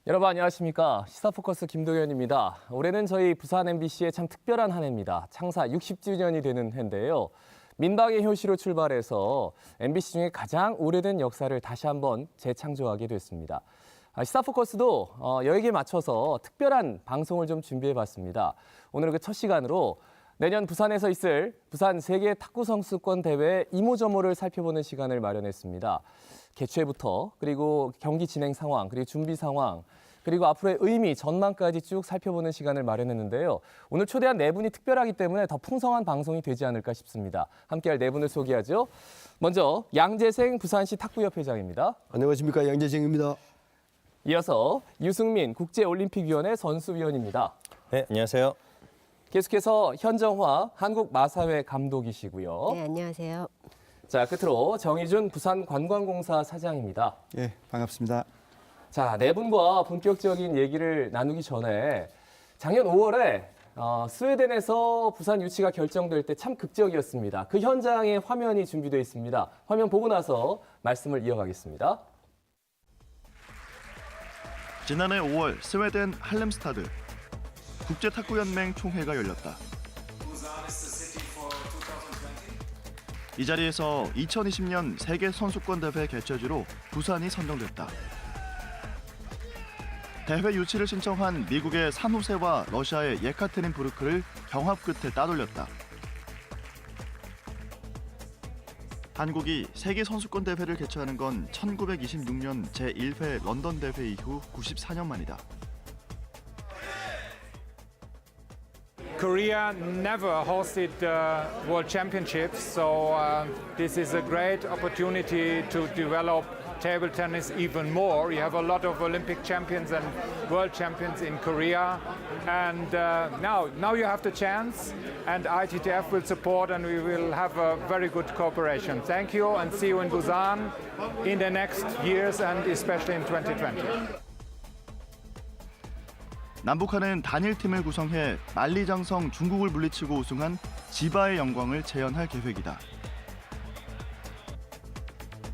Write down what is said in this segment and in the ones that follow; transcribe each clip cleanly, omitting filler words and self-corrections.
여러분 안녕하십니까. 시사포커스 김동현입니다. 올해는 저희 부산 MBC의 참 특별한 한 해입니다. 창사 60주년이 되는 해인데요. 민방위 효시로 출발해서 MBC 중에 가장 오래된 역사를 다시 한번 재창조하게 됐습니다. 시사포커스도 여기에 맞춰서 특별한 방송을 좀 준비해봤습니다. 오늘 그 첫 시간으로 내년 부산에서 있을 부산 세계 탁구 선수권 대회 이모저모를 살펴보는 시간을 마련했습니다. 개최부터 그리고 경기 진행 상황, 그리고 준비 상황, 그리고 앞으로의 의미, 전망까지 쭉 살펴보는 시간을 마련했는데요. 오늘 초대한 네 분이 특별하기 때문에 더 풍성한 방송이 되지 않을까 싶습니다. 함께할 네 분을 소개하죠. 먼저 양재생 부산시 탁구협회장입니다. 안녕하십니까, 양재생입니다. 이어서 유승민 국제올림픽위원회 선수위원입니다. 네, 안녕하세요. 계속해서 현정화 한국마사회 감독이시고요. 네, 안녕하세요. 자, 끝으로 정희준 부산관광공사 사장입니다. 예, 반갑습니다. 자, 네 분과 본격적인 얘기를 나누기 전에 작년 5월에 스웨덴에서 부산 유치가 결정될 때 참 극적이었습니다. 그 현장의 화면이 준비되어 있습니다. 화면 보고 나서 말씀을 이어가겠습니다. 지난해 5월 스웨덴 할렘스타드 국제탁구연맹 총회가 열렸다. 이 자리에서 2020년 세계선수권 대회 개최지로 부산이 선정됐다. 대회 유치를 신청한 미국의 산호세와 러시아의 예카테린부르크를 경합 끝에 따돌렸다. 한국이 세계선수권 대회를 개최하는 건 1926년 제1회 런던 대회 이후 94년 만이다. Korea never hosted World Championships, so this is a great opportunity to develop table tennis even more. You have a lot of Olympic champions and world champions in Korea, and now you have the chance, and ITTF will support, and we will have a very good cooperation. Thank you, and see you in Busan in the next years, and especially in 2020. 남북한은 단일팀을 구성해 만리장성 중국을 물리치고 우승한 지바의 영광을 재현할 계획이다.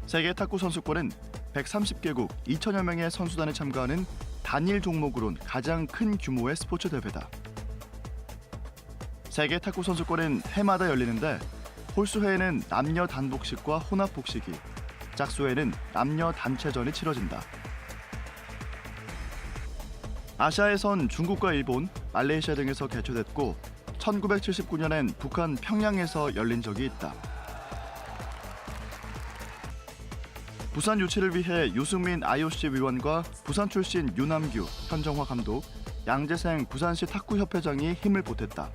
세계 탁구 선수권은 130개국 2천여 명의 선수단이 참가하는 단일 종목으론 가장 큰 규모의 스포츠 대회다. 세계 탁구 선수권은 해마다 열리는데 홀수회에는 남녀 단복식과 혼합복식이, 짝수회에는 남녀 단체전이 치러진다. 아시아에선 중국과 일본, 말레이시아 등에서 개최됐고 1979년엔 북한 평양에서 열린 적이 있다. 부산 유치를 위해 유승민 IOC 위원과 부산 출신 유남규, 현정화 감독, 양재생 부산시 탁구협회장이 힘을 보탰다.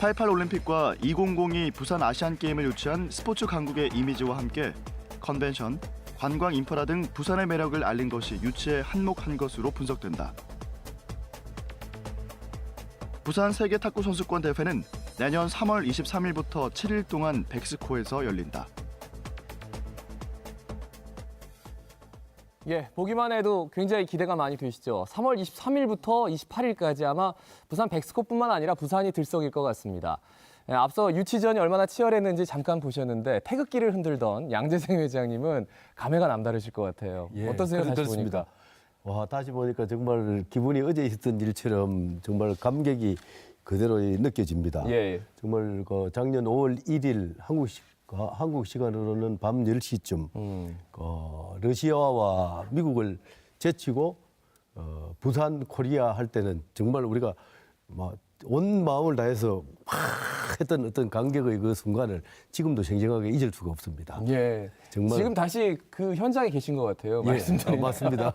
88 올림픽과 2002 부산 아시안게임을 유치한 스포츠 강국의 이미지와 함께 컨벤션, 관광 인프라 등 부산의 매력을 알린 것이 유치에 한몫한 것으로 분석된다. 부산 세계 탁구 선수권 대회는 내년 3월 23일부터 7일 동안 백스코에서 열린다. 예, 보기만 해도 굉장히 기대가 많이 되시죠. 3월 23일부터 28일까지 아마 부산 백스코뿐만 아니라 부산이 들썩일 것 같습니다. 예, 앞서 유치전이 얼마나 치열했는지 잠깐 보셨는데 태극기를 흔들던 양재생 회장님은 감회가 남다르실 것 같아요. 예, 어떠세요? 다시 그렇습니다. 보니까. 와, 다시 보니까 정말 기분이 어제 있었던 일처럼 정말 감격이 그대로 느껴집니다. 예. 정말 그 작년 5월 1일 한국 시간으로는 밤 10시쯤 러시아와 미국을 제치고 부산 코리아 할 때는 정말 우리가 막 온 마음을 다해서 막 했던 어떤 감격의 그 순간을 지금도 생생하게 잊을 수가 없습니다. 예. 정말 지금 다시 그 현장에 계신 것 같아요. 예, 말씀드리면. 맞습니다.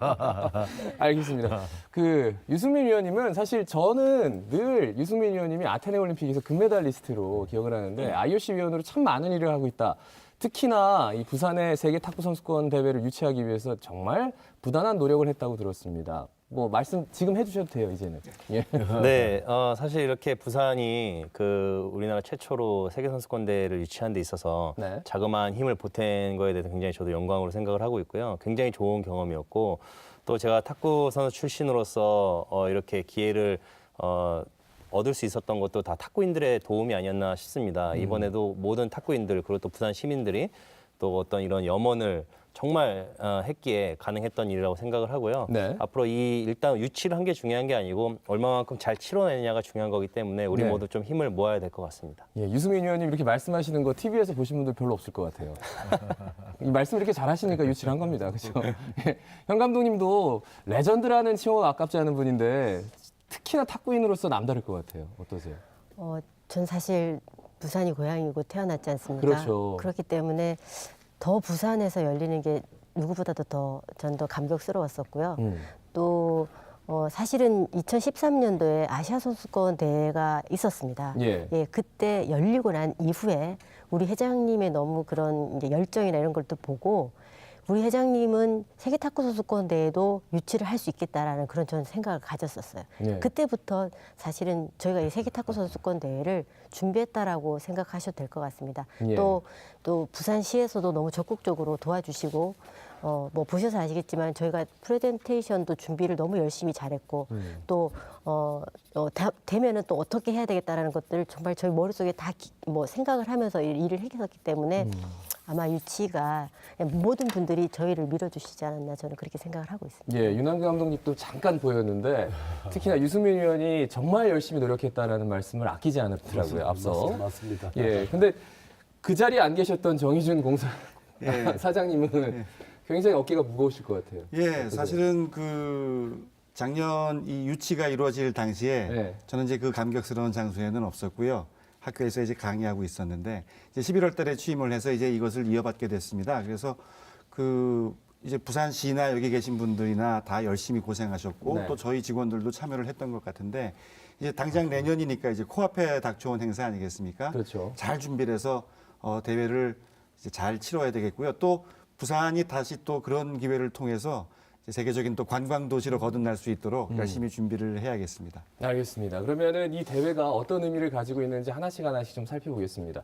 알겠습니다. 그 유승민 위원님은 사실 저는 늘 유승민 위원님이 아테네 올림픽에서 금메달리스트로 기억을 하는데 IOC 위원으로 참 많은 일을 하고 있다. 특히나 이 부산의 세계 탁구 선수권 대회를 유치하기 위해서 정말 부단한 노력을 했다고 들었습니다. 뭐 말씀 지금 해주셔도 돼요, 이제는. 예. 네, 사실 이렇게 부산이 그 우리나라 최초로 세계선수권대회를 유치한 데 있어서 네. 자그마한 힘을 보탠 거에 대해서 굉장히 저도 영광으로 생각을 하고 있고요. 굉장히 좋은 경험이었고 또 제가 탁구 선수 출신으로서 이렇게 기회를 얻을 수 있었던 것도 다 탁구인들의 도움이 아니었나 싶습니다. 이번에도 모든 탁구인들 그리고 또 부산 시민들이 또 어떤 이런 염원을 정말 했기에 가능했던 일이라고 생각을 하고요. 네. 앞으로 일단 유치를 한 게 중요한 게 아니고 얼마만큼 잘 치러내느냐가 중요한 거기 때문에 우리 네. 모두 좀 힘을 모아야 될 것 같습니다. 예, 유승민 의원님 이렇게 말씀하시는 거 TV에서 보신 분들 별로 없을 것 같아요. 이 말씀 이렇게 잘하시니까 유치를 한 겁니다. 그렇죠? 예, 현 감독님도 레전드라는 칭호가 아깝지 않은 분인데 특히나 탁구인으로서 남다를 것 같아요. 어떠세요? 전 사실 부산이 고향이고 태어났지 않습니까? 그렇죠. 그렇기 때문에 더 부산에서 열리는 게 누구보다도 더 전 더 감격스러웠었고요. 또 사실은 2013년도에 아시아 선수권 대회가 있었습니다. 예. 그때 열리고 난 이후에 우리 회장님의 너무 그런 이제 열정이나 이런 걸 또 보고 우리 회장님은 세계 탁구 선수권 대회도 유치를 할 수 있겠다라는 그런 저는 생각을 가졌었어요. 예. 그때부터 사실은 저희가 이 세계 탁구 선수권 대회를 준비했다라고 생각하셔도 될 것 같습니다. 예. 또 부산시에서도 너무 적극적으로 도와주시고 뭐 보셔서 아시겠지만 저희가 프레젠테이션도 준비를 너무 열심히 잘했고 또 되면은 또 어떻게 해야 되겠다라는 것들을 정말 저희 머릿속에 다 뭐 생각을 하면서 일을 했었기 때문에 아마 유치가 모든 분들이 저희를 밀어주시지 않았나 저는 그렇게 생각을 하고 있습니다. 예, 윤한규 감독님도 잠깐 보였는데 특히나 유승민 의원이 정말 열심히 노력했다라는 말씀을 아끼지 않았더라고요. 앞서. 맞습니다. 예, 근데 그 자리에 안 계셨던 정희준 공사 예. 사장님은 굉장히 어깨가 무거우실 것 같아요. 예, 사실은 그 작년 이 유치가 이루어질 당시에 네. 저는 이제 그 감격스러운 장소에는 없었고요. 학교에서 이제 강의하고 있었는데 이제 11월 달에 취임을 해서 이제 이것을 이어받게 됐습니다. 그래서 그 이제 부산시나 여기 계신 분들이나 다 열심히 고생하셨고 네. 또 저희 직원들도 참여를 했던 것 같은데 이제 당장 내년이니까 이제 코앞에 닥쳐온 행사 아니겠습니까? 그렇죠. 잘 준비를 해서 대회를 이제 잘 치러야 되겠고요. 또 부산이 다시 또 그런 기회를 통해서 이제 세계적인 또 관광 도시로 거듭날 수 있도록 열심히 준비를 해야겠습니다. 알겠습니다. 그러면은 이 대회가 어떤 의미를 가지고 있는지 하나씩 좀 살펴보겠습니다.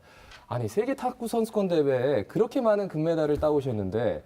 아니, 세계 탁구 선수권 대회에 그렇게 많은 금메달을 따오셨는데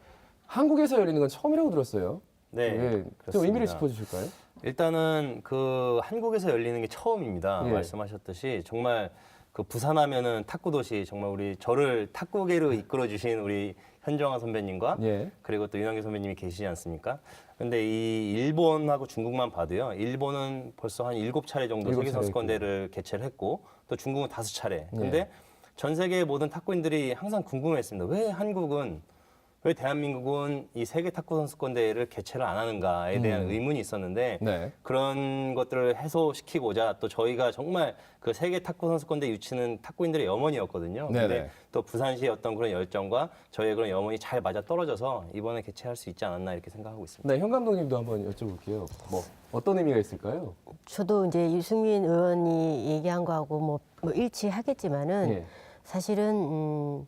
한국에서 열리는 건 처음이라고 들었어요. 네, 예, 좀 그렇습니다. 의미를 짚어주실까요? 일단은 그 한국에서 열리는 게 처음입니다. 예. 말씀하셨듯이 정말 그 부산하면은 탁구 도시 정말 저를 탁구계로 이끌어 주신 우리 현정아 선배님과 예. 그리고 또 윤한규 선배님이 계시지 않습니까? 근데 이 일본하고 중국만 봐도요. 일본은 벌써 한 7차례 정도 일곱 세계 차례 선수권대회를 개최를 했고 또 중국은 5차례. 근데 예. 전 세계 모든 탁구인들이 항상 궁금했습니다. 왜 대한민국은 이 세계 탁구 선수권 대회를 개최를 안 하는가에 대한 의문이 있었는데 네. 그런 것들을 해소시키고자 또 저희가 정말 그 세계 탁구 선수권 대회 유치는 탁구인들의 염원이었거든요. 네네. 근데 또 부산시의 어떤 그런 열정과 저희의 그런 염원이 잘 맞아 떨어져서 이번에 개최할 수 있지 않았나 이렇게 생각하고 있습니다. 네, 현 감독님도 한번 여쭤볼게요. 뭐 어떤 의미가 있을까요? 저도 이제 유승민 의원이 얘기한 거하고 뭐 일치하겠지만은 예. 사실은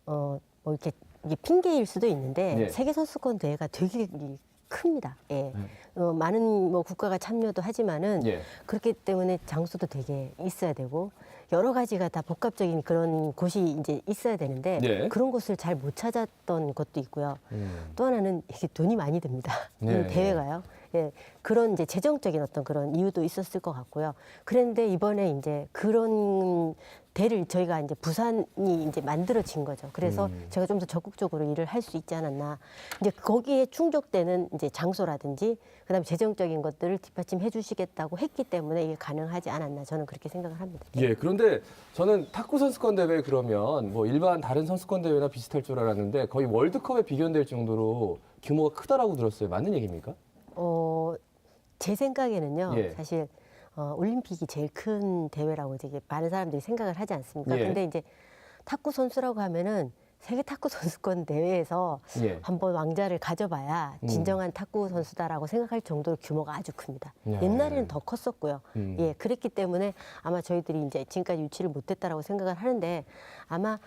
뭐 이렇게 이게 핑계일 수도 있는데 예. 세계 선수권 대회가 되게 큽니다. 예. 많은 뭐 국가가 참여도 하지만은 예. 그렇기 때문에 장소도 되게 있어야 되고 여러 가지가 다 복합적인 그런 곳이 이제 있어야 되는데 예. 그런 곳을 잘 못 찾았던 것도 있고요. 또 하나는 이게 돈이 많이 듭니다. 예. 이 대회가요. 예, 그런 이제 재정적인 어떤 그런 이유도 있었을 것 같고요. 그런데 이번에 이제 그런 대를 저희가 이제 부산이 이제 만들어진 거죠. 그래서 제가 좀 더 적극적으로 일을 할 수 있지 않았나. 이제 거기에 충족되는 이제 장소라든지 그다음에 재정적인 것들을 뒷받침해 주시겠다고 했기 때문에 이게 가능하지 않았나. 저는 그렇게 생각을 합니다. 예, 그런데 저는 탁구 선수권 대회 그러면 뭐 일반 다른 선수권 대회나 비슷할 줄 알았는데 거의 월드컵에 비견될 정도로 규모가 크다라고 들었어요. 맞는 얘기입니까? 제 생각에는요. 예. 사실 올림픽이 제일 큰 대회라고 되게 많은 사람들이 생각을 하지 않습니까? 예. 근데 이제 탁구 선수라고 하면은 세계 탁구 선수권 대회에서 예. 한번 왕자를 가져봐야 진정한 탁구 선수다라고 생각할 정도로 규모가 아주 큽니다. 예. 옛날에는 더 컸었고요. 음. 예, 그랬기 때문에 아마 저희들이 이제 지금까지 유치를 못했다라고 생각을 하는데 아마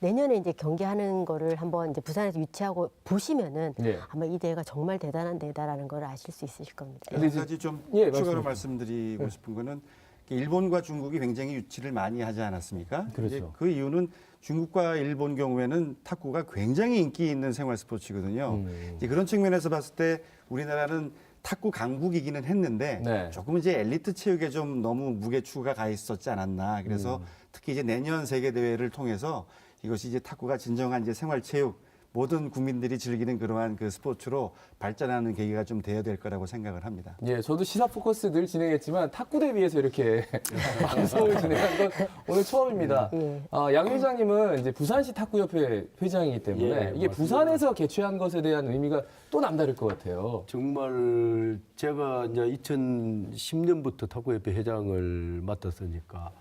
내년에 이제 경기하는 거를 한번 이제 부산에서 유치하고 보시면은 예. 아마 이 대회가 정말 대단한 대회다라는 걸 아실 수 있으실 겁니다. 근데 한 이제- 가지 좀 예, 추가로 말씀하세요. 말씀드리고 싶은 거는 일본과 중국이 굉장히 유치를 많이 하지 않았습니까? 그렇죠. 이제 그 이유는 중국과 일본 경우에는 탁구가 굉장히 인기 있는 생활 스포츠거든요. 이제 그런 측면에서 봤을 때 우리나라는 탁구 강국이기는 했는데 네. 조금 이제 엘리트 체육에 좀 너무 무게추가 가 있었지 않았나. 그래서 특히 이제 내년 세계 대회를 통해서 이것이 이제 탁구가 진정한 이제 생활 체육 모든 국민들이 즐기는 그러한 그 스포츠로 발전하는 계기가 좀 되어야 될 거라고 생각을 합니다. 예, 저도 시사 포커스 늘 진행했지만 탁구 대비해서 이렇게 방송을 진행한 건 오늘 처음입니다. 양 회장님은 이제 부산시 탁구협회 회장이기 때문에 예, 이게 맞습니다. 부산에서 개최한 것에 대한 의미가 또 남다를 것 같아요. 정말 제가 이제 2010년부터 탁구협회 회장을 맡았으니까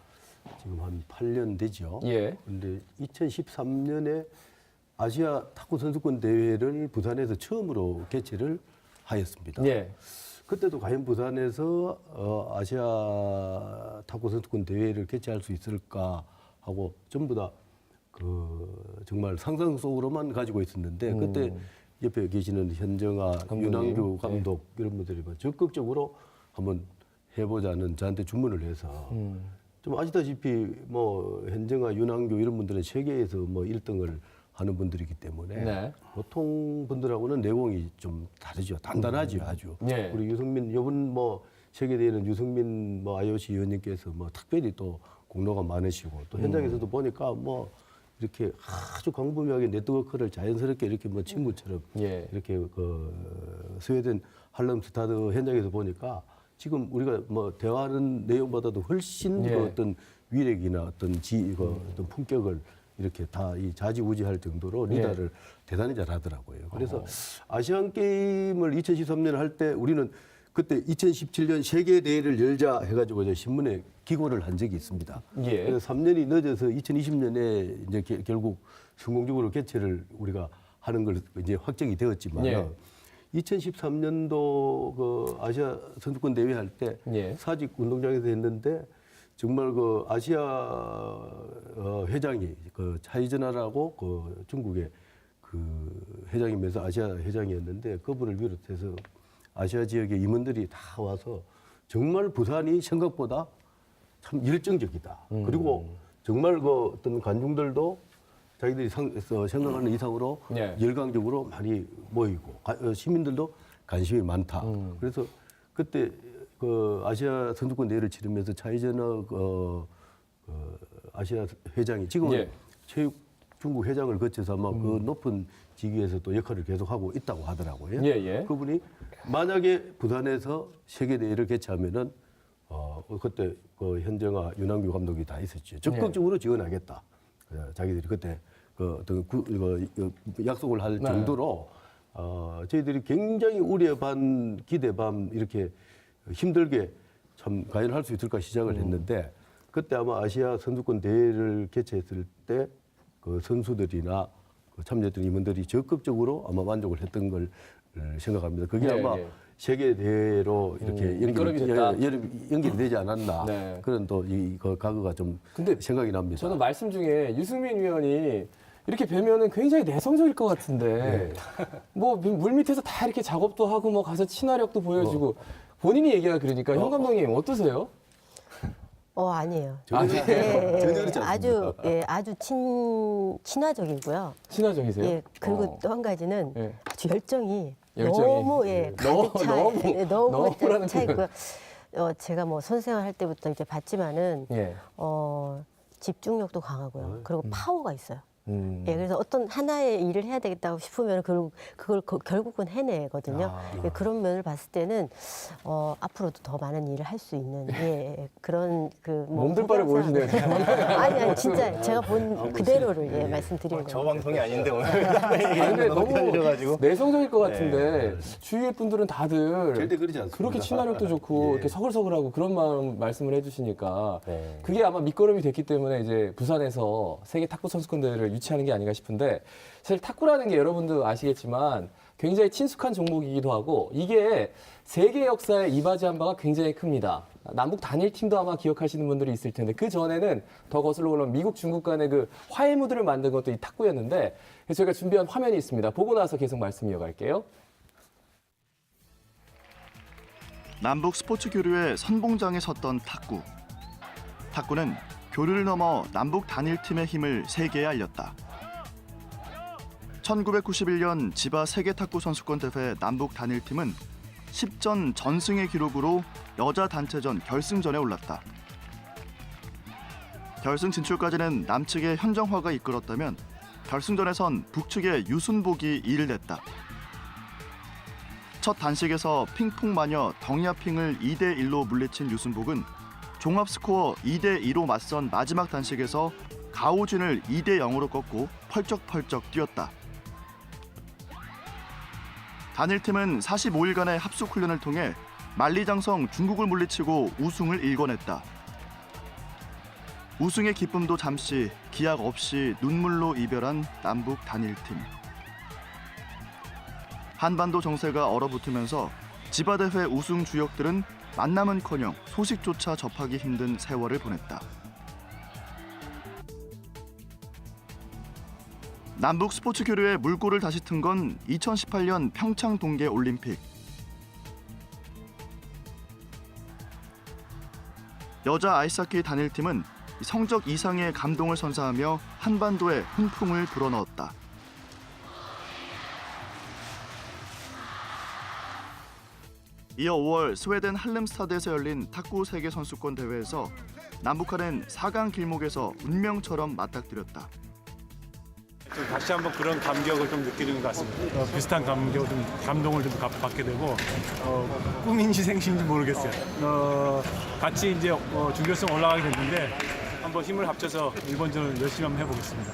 지금 한 8년 되죠. 예. 근데 2013년에 아시아 탁구 선수권 대회를 부산에서 처음으로 개최를 하였습니다. 예. 그때도 과연 부산에서 아시아 탁구 선수권 대회를 개최할 수 있을까 하고 전부 다 그 정말 상상 속으로만 가지고 있었는데 그때 옆에 계시는 현정아, 감독님. 윤항규 감독 이런 분들이 뭐 적극적으로 한번 해보자는 저한테 주문을 해서 좀 아시다시피 뭐 현정아, 윤항규 이런 분들은 세계에서 뭐 1등을 하는 분들이기 때문에 네. 보통 분들하고는 내공이 좀 다르죠. 단단하죠, 아주. 예. 우리 유승민 이번 뭐 세계 대회는 유승민 뭐 IOC 위원님께서 뭐 특별히 또 공로가 많으시고 또 현장에서도 보니까 뭐 이렇게 아주 광범위하게 네트워크를 자연스럽게 이렇게 뭐 친구처럼 예. 이렇게 그 스웨덴 할렘 스타드 현장에서 보니까 지금 우리가 뭐 대화하는 내용보다도 훨씬 예. 그 어떤 위력이나 어떤 어떤 품격을 이렇게 다 이 좌지우지할 정도로 리더를 대단히 잘하더라고요. 그래서 아시안 게임을 2013년에 할 때 우리는 그때 2017년 세계 대회를 열자 해가지고 이제 신문에 기고를 한 적이 있습니다. 예. 그래서 3년이 늦어서 2020년에 이제 결국 성공적으로 개최를 우리가 하는 걸 이제 확정이 되었지만 예. 2013년도 그 아시아 선수권 대회 할 때 예. 사직 운동장에서 했는데 정말 그 아시아 회장이 그 차이전하라고 그 중국의 그 회장이면서 아시아 회장이었는데 그분을 비롯해서 아시아 지역의 임원들이 다 와서 정말 부산이 생각보다 참 열정적이다. 그리고 정말 그 어떤 관중들도 자기들이 생각하는 이상으로 예. 열광적으로 많이 모이고 시민들도 관심이 많다. 그래서 그때 그 아시아 선수권 대회를 치르면서 차이전혁 아시아 회장이 지금은 예. 체육 중국 회장을 거쳐서 아마 그 높은 직위에서 또 역할을 계속하고 있다고 하더라고요. 예, 예. 그분이 만약에 부산에서 세계 대회를 개최하면은 그때 그 현정아, 윤항규 감독이 다 있었죠. 적극적으로 지원하겠다. 자기들이 그때 그 어떤 약속을 할 네. 정도로 저희들이 굉장히 우려 반 기대 반 이렇게 힘들게 참 과연 할 수 있을까 시작을 했는데 그때 아마 아시아 선수권 대회를 개최했을 때 그 선수들이나 그 참여했던 임원들이 적극적으로 아마 만족을 했던 걸 생각합니다. 그게 네, 아마 네. 세계 대회로 이렇게 밑거름이 됐다. 연결이 되지 않았나 네. 그런 또 이 과거가 좀 근데 생각이 납니다. 저는 말씀 중에 유승민 위원이 이렇게 뵈면은 굉장히 내성적일 것 같은데 뭐 물 밑에서 다 이렇게 작업도 하고 뭐 가서 친화력도 보여주고 본인이 얘기가 그러니까 현 감독님 어떠세요? 아니에요. 전혀 그렇지 않습니다. 아주 친화적이고요. 친화적이세요? 예, 그리고 또 한 가지는 예. 아주 열정이 열정이. 너무 가득 너무 너무라는 차 있고요. 제가 뭐 선생을 할 때부터 이제 봤지만은 예. 집중력도 강하고요. 그리고 파워가 있어요. 음. 예, 그래서 어떤 하나의 일을 해야 되겠다고 싶으면 그걸 결국은 해내거든요. 예, 그런 면을 봤을 때는 앞으로도 더 많은 일을 할 수 있는 그런 몸둘 바를 보여주네요. 아니 진짜 제가 본 그대로를 말씀드리는 저 거예요. 방송이 아닌데 오늘 근데 너무 달려가지고. 내성적일 것 같은데 주위의 분들은 다들 절대 그러지 않습니다. 그렇게 친화력도 좋고 예. 이렇게 서글서글하고 그런 마음 말씀을 해주시니까 네. 그게 아마 밑거름이 됐기 때문에 이제 부산에서 세계 탁구 선수권 대회를 유치하는 게 아닌가 싶은데 사실 탁구라는 게 여러분도 아시겠지만 굉장히 친숙한 종목이기도 하고 이게 세계 역사에 이바지한 바가 굉장히 큽니다. 남북 단일팀도 아마 기억하시는 분들이 있을 텐데 그 전에는 더 거슬러 올라오면 미국, 중국 간의 그 화해 무드를 만든 것도 이 탁구였는데 그래서 저희가 준비한 화면이 있습니다. 보고 나서 계속 말씀 이어갈게요. 남북 스포츠 교류의 선봉장에 섰던 탁구. 탁구는 교류를 넘어 남북 단일팀의 힘을 세계에 알렸다. 1991년 지바 세계 탁구 선수권 대회 남북 단일팀은 10전 전승의 기록으로 여자 단체전 결승전에 올랐다. 결승 진출까지는 남측의 현정화가 이끌었다면 결승전에선 북측의 유순복이 이를 냈다. 첫 단식에서 핑퐁 마녀 덩야핑을 2대1로 물리친 유순복은 종합 스코어 2대2로 맞선 마지막 단식에서 가오준을 2대0으로 꺾고 펄쩍펄쩍 뛰었다. 단일팀은 45일간의 합숙 훈련을 통해 만리장성 중국을 물리치고 우승을 일궈냈다. 우승의 기쁨도 잠시 기약 없이 눈물로 이별한 남북 단일팀. 한반도 정세가 얼어붙으면서 지바대회 우승 주역들은 만남은커녕 소식조차 접하기 힘든 세월을 보냈다. 남북 스포츠 교류에 물꼬를 다시 튼 건 2018년 평창 동계 올림픽. 여자 아이스하키 단일팀은 성적 이상의 감동을 선사하며 한반도에 훈풍을 불어넣었다. 이어 5월 스웨덴 할렘스타드에서 열린 탁구 세계 선수권 대회에서 남북한은 4강 길목에서 운명처럼 맞닥뜨렸다. 좀 다시 한번 그런 감격을 좀 느끼는 것 같습니다. 비슷한 감격을 좀 감동을 좀 받게 되고 꿈인지 생신인지 모르겠어요. 같이 이제 준결승 올라가게 됐는데 한번 힘을 합쳐서 일본전을 열심히 한번 해보겠습니다.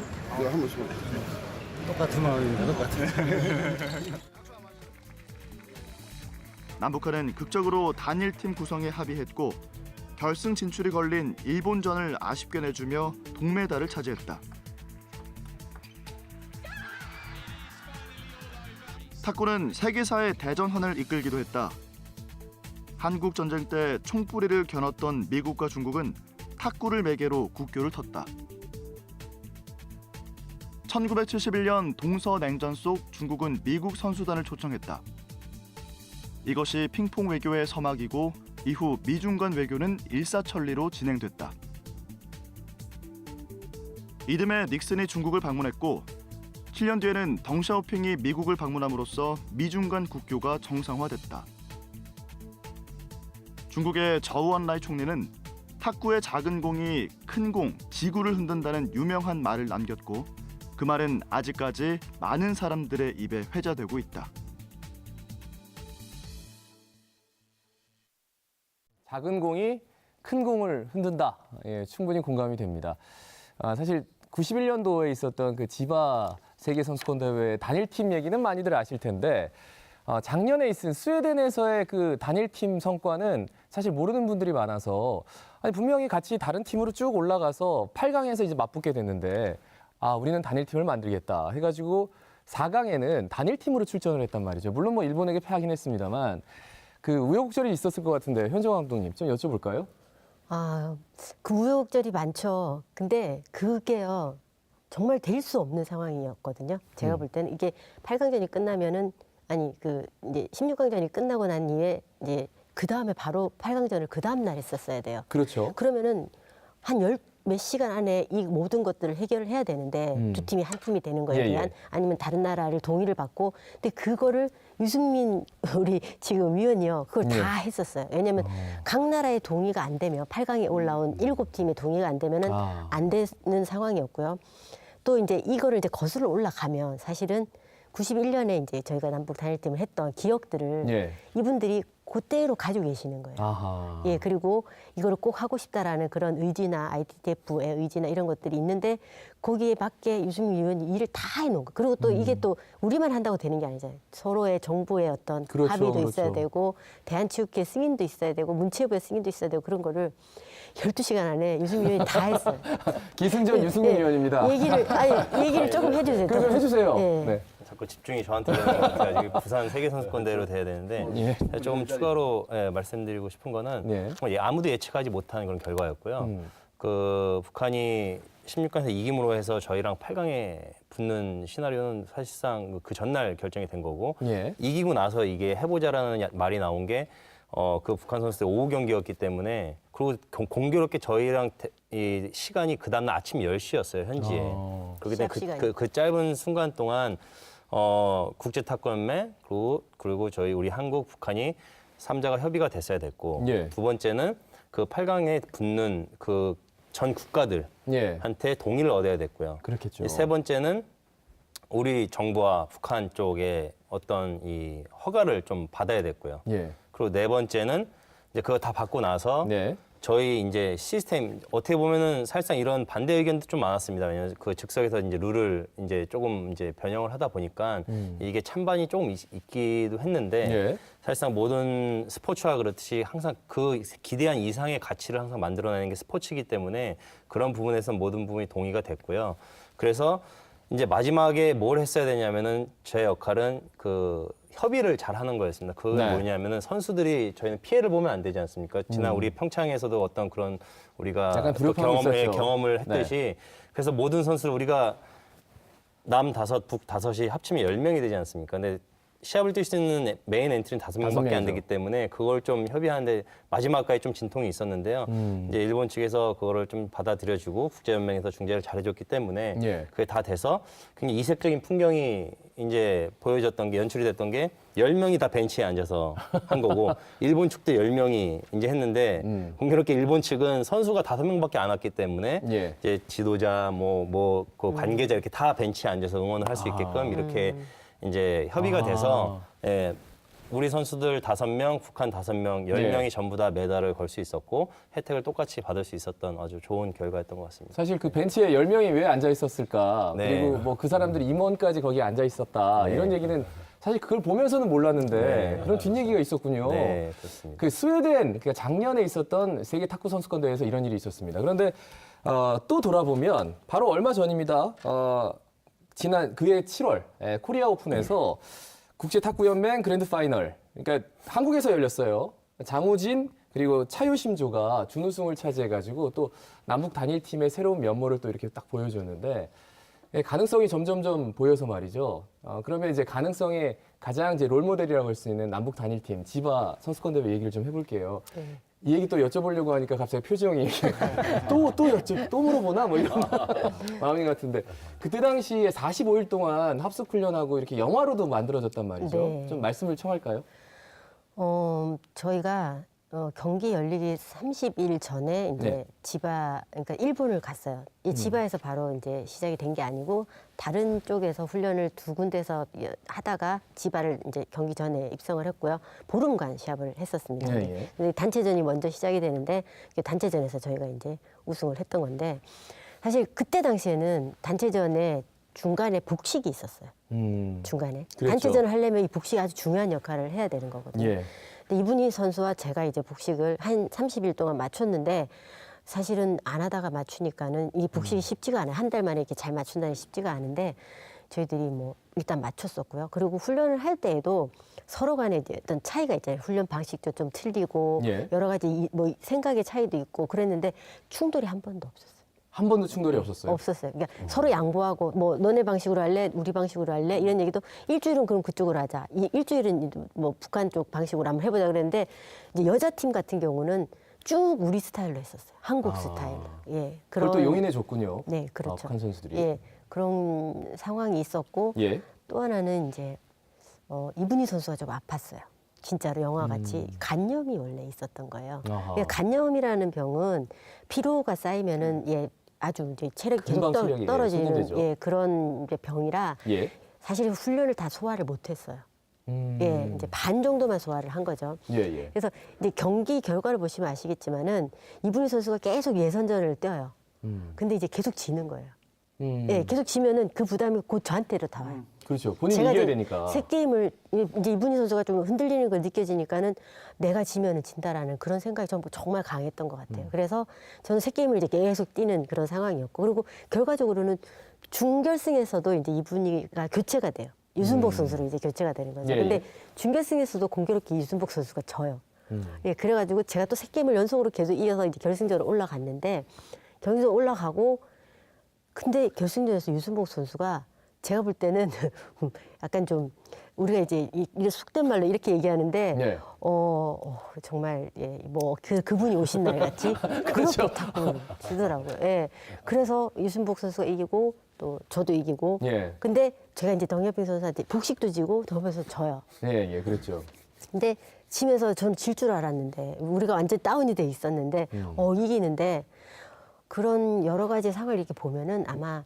똑같은 마음입니다. 똑같은. 남북한은 극적으로 단일팀 구성에 합의했고 결승 진출이 걸린 일본전을 아쉽게 내주며 동메달을 차지했다. 탁구는 세계사의 대전환을 이끌기도 했다. 한국 전쟁 때 총뿌리를 겨눴던 미국과 중국은 탁구를 매개로 국교를 텄다. 1971년 동서냉전 속 중국은 미국 선수단을 초청했다. 이것이 핑퐁 외교의 서막이고 이후 미중 간 외교는 일사천리로 진행됐다. 이듬해 닉슨이 중국을 방문했고 7년 뒤에는 덩샤오핑이 미국을 방문함으로써 미중 간 국교가 정상화됐다. 중국의 저우원라이 총리는 탁구의 작은 공이 큰 공, 지구를 흔든다는 유명한 말을 남겼고 그 말은 아직까지 많은 사람들의 입에 회자되고 있다. 작은 공이 큰 공을 흔든다. 예, 충분히 공감이 됩니다. 사실 91년도에 있었던 그 지바 세계선수권대회 단일팀 얘기는 많이들 아실 텐데 작년에 있은 스웨덴에서의 그 단일팀 성과는 사실 모르는 분들이 많아서 분명히 같이 다른 팀으로 쭉 올라가서 8강에서 이제 맞붙게 됐는데 우리는 단일팀을 만들겠다 해가지고 4강에는 단일팀으로 출전을 했단 말이죠. 물론 뭐 일본에게 패하긴 했습니다만 그 우여곡절이 있었을 것 같은데 현정 감독님 좀 여쭤볼까요? 그 우여곡절이 많죠. 근데 그게요 정말 될 수 없는 상황이었거든요. 제가 볼 때는 이게 8강전이 끝나면은 이제 16강전이 끝나고 난 이후에 이제 그 다음에 바로 8강전을 그 다음 날 했었어야 돼요. 그렇죠. 그러면은 한 몇 시간 안에 이 모든 것들을 해결을 해야 되는데 두 팀이 한 팀이 되는 거에 대한 아니면 다른 나라를 동의를 받고 근데 그거를 유승민 우리 지금 위원이요 그걸 다 했었어요. 왜냐하면 각 나라의 동의가 안 되면 8강에 올라온 7팀의 동의가 안 되면은 안 되는 상황이었고요. 또 이제 이거를 이제 거슬러 올라가면 사실은 91년에 이제 저희가 남북 단일팀을 했던 기억들을 이분들이 그대로 가지고 계시는 거예요. 아하. 예, 그리고 이거를 꼭 하고 싶다라는 그런 의지나 ITF의 의지나 이런 것들이 있는데 거기에 맞게 유승민 의원이 일을 다 해놓은 거. 그리고 또 이게 또 우리만 한다고 되는 게 아니잖아요. 서로의 정부의 어떤 합의도 있어야 되고 대한체육회 승인도 있어야 되고 문체부의 승인도 있어야 되고 그런 거를 12시간 안에 유승민 의원이 다 했어요. 기승전 유승민 의원입니다. 얘기를 조금 해주세요. 그럼 해주세요. 예. 네. 자꾸 집중이 저한테 되는 것 같아요. 지금 부산 세계선수권대회로 돼야 되는데 조금 추가로 말씀드리고 싶은 거는 아무도 예측하지 못한 그런 결과였고요. 그 북한이 16강에서 이김으로 해서 저희랑 8강에 붙는 시나리오는 사실상 그 전날 결정이 된 거고 이기고 나서 이게 해보자라는 말이 나온 게 그 북한 선수들 오후 경기였기 때문에 그리고 공교롭게 저희랑 이 시간이 그 다음날 아침 10시였어요, 현지에. 그렇기 때문에 그 짧은 순간 동안 국제탁구연맹 그리고 저희 우리 한국, 북한이 3자가 협의가 됐어야 됐고 두 번째는 그 8강에 붙는 그 전 국가들한테 동의를 얻어야 됐고요. 그렇겠죠. 세 번째는 우리 정부와 북한 쪽에 어떤 이 허가를 좀 받아야 됐고요. 예. 그리고 네 번째는 이제 그거 다 받고 나서 네. 저희 이제 시스템 어떻게 보면은 사실상 이런 반대 의견도 좀 많았습니다. 왜냐하면 그 즉석에서 이제 룰을 이제 조금 이제 변형을 하다 보니까 이게 찬반이 조금 있기도 했는데 예. 사실상 모든 스포츠와 그렇듯이 항상 그 기대한 이상의 가치를 항상 만들어내는 게 스포츠이기 때문에 그런 부분에서 모든 부분이 동의가 됐고요. 그래서 이제 마지막에 뭘 했어야 되냐면은 제 역할은 그 협의를 잘 하는 거였습니다. 그건 네. 뭐냐면은 선수들이 저희는 피해를 보면 안 되지 않습니까? 지난 우리 평창에서도 어떤 그런 우리가 약간 또 불협화음이 있었죠. 경험을 했듯이 네. 그래서 모든 선수들 우리가 남 5, 북 5이 합치면 10명이 되지 않습니까? 근데 시합을 뛸 수 있는 메인 엔트리는 5명밖에 안 명이죠. 되기 때문에 그걸 좀 협의하는데 마지막까지 좀 진통이 있었는데요. 이제 일본 측에서 그거를 좀 받아들여주고 국제연맹에서 중재를 잘해줬기 때문에 예. 그게 다 돼서 굉장히 이색적인 풍경이 이제 보여졌던 게 연출이 됐던 게 10명이 다 벤치에 앉아서 한 거고 일본 측도 10명이 이제 했는데 공교롭게 일본 측은 선수가 5명밖에 안 왔기 때문에 예. 이제 지도자 그 관계자 이렇게 다 벤치에 앉아서 응원을 할 수 있게끔 이렇게 이제 협의가 돼서 예, 우리 선수들 5명, 북한 5명, 10명이 예. 전부 다 메달을 걸 수 있었고 혜택을 똑같이 받을 수 있었던 아주 좋은 결과였던 것 같습니다. 사실 그 벤치에 10명이 왜 앉아 있었을까? 네. 그리고 뭐 그 사람들이 임원까지 거기에 앉아 있었다. 네. 이런 얘기는 사실 그걸 보면서는 몰랐는데 네. 그런 뒷얘기가 있었군요. 네, 그렇습니다. 그 스웨덴, 그러니까 작년에 있었던 세계 탁구 선수권 대회에서 이런 일이 있었습니다. 그런데 또 돌아보면 바로 얼마 전입니다. 지난 그해 7월 코리아 오픈에서 국제 탁구 연맹 그랜드 파이널, 그러니까 한국에서 열렸어요. 장우진 그리고 차요심조가 준우승을 차지해가지고 또 남북 단일팀의 새로운 면모를 또 이렇게 딱 보여줬는데 가능성이 점점점 보여서 말이죠. 그러면 이제 가능성의 가장 이제 롤모델이라고 할 수 있는 남북 단일팀 지바 선수권 대회 얘기를 좀 해볼게요. 이 얘기 또 여쭤보려고 하니까 갑자기 표정이 또 물어보나 뭐 이런 마음이 같은데 그때 당시에 45일 동안 합숙 훈련하고 이렇게 영화로도 만들어졌단 말이죠. 네. 좀 말씀을 청할까요? 저희가 경기 열리기 30일 전에 이제 네. 지바, 그러니까 일본을 갔어요. 이 지바에서 바로 이제 시작이 된 게 아니고 다른 쪽에서 훈련을 2군데서 하다가 지바를 이제 경기 전에 입성을 했고요. 보름간 시합을 했었습니다. 예, 예. 근데 단체전이 먼저 시작이 되는데 단체전에서 저희가 이제 우승을 했던 건데 사실 그때 당시에는 단체전에 중간에 복식이 있었어요. 중간에. 그랬죠. 단체전을 하려면 이 복식이 아주 중요한 역할을 해야 되는 거거든요. 예. 근데 이분희 선수와 제가 이제 복식을 한 30일 동안 맞췄는데 사실은 안 하다가 맞추니까는 이 복식이 쉽지가 않아요. 한 달 만에 이렇게 잘 맞춘다는 게 쉽지가 않은데 저희들이 뭐 일단 맞췄었고요. 그리고 훈련을 할 때에도 서로 간에 이제 어떤 차이가 있잖아요. 훈련 방식도 좀 틀리고 예. 여러 가지 뭐 생각의 차이도 있고 그랬는데 충돌이 한 번도 없었어요. 한 번도 충돌이 없었어요. 없었어요. 그러니까 서로 양보하고 뭐 너네 방식으로 할래, 우리 방식으로 할래 이런 얘기도 일주일은 그럼 그쪽으로 하자. 일주일은 뭐 북한 쪽 방식으로 한번 해보자 그랬는데 이제 여자 팀 같은 경우는 쭉 우리 스타일로 했었어요. 한국 스타일로. 예, 그걸 또 용인해 줬군요. 네, 그렇죠. 북한 선수들이. 예, 그런 상황이 있었고 예. 또 하나는 이제 이분희 선수가 좀 아팠어요. 진짜로 영화같이 간염이 원래 있었던 거예요. 아하. 그러니까 간염이라는 병은 피로가 쌓이면은 아주 이제 체력이 계속 금방 체력이 떨어지는 소진되죠. 그런 이제 병이라 예. 사실 훈련을 다 소화를 못했어요. 예, 이제 반 정도만 소화를 한 거죠. 예, 예. 그래서 이제 경기 결과를 보시면 아시겠지만은 이분희 선수가 계속 예선전을 뛰어요. 근데 이제 계속 지는 거예요. 예, 계속 지면은 그 부담이 곧 저한테로 다 와요. 그렇죠. 본인이 제가 이겨야 이제 되니까. 새 게임을 이제 이분희 선수가 좀 흔들리는 걸 느껴지니까는 내가 지면은 진다라는 그런 생각이 정말 강했던 것 같아요. 그래서 저는 새 게임을 이제 계속 뛰는 그런 상황이었고 그리고 결과적으로는 준결승에서도 이제 이분희가 교체가 돼요. 유순복 선수로 이제 교체가 되는 거죠. 예, 근데 예. 준결승에서도 공교롭게 유순복 선수가 져요. 예, 그래가지고 제가 또 새 게임을 연속으로 계속 이어서 이제 결승전으로 올라갔는데 결승전 올라가고 근데 결승전에서 유순복 선수가 제가 볼 때는 약간 좀 우리가 이제 이 속된 말로 이렇게 얘기하는데 네. 정말 뭐 그분이 오신 날 같이 그렇죠. 그렇게 탁구 치더라고요. 예. 그래서 유순복 선수가 이기고 또 저도 이기고. 예. 근데 제가 이제 덩여핑 선수한테 복식도 지고 덩여핑 져요. 예, 예, 그렇죠. 근데 지면서 저는 질 줄 알았는데 우리가 완전 다운이 돼 있었는데 이기는데 그런 여러 가지 상을 이렇게 보면은 아마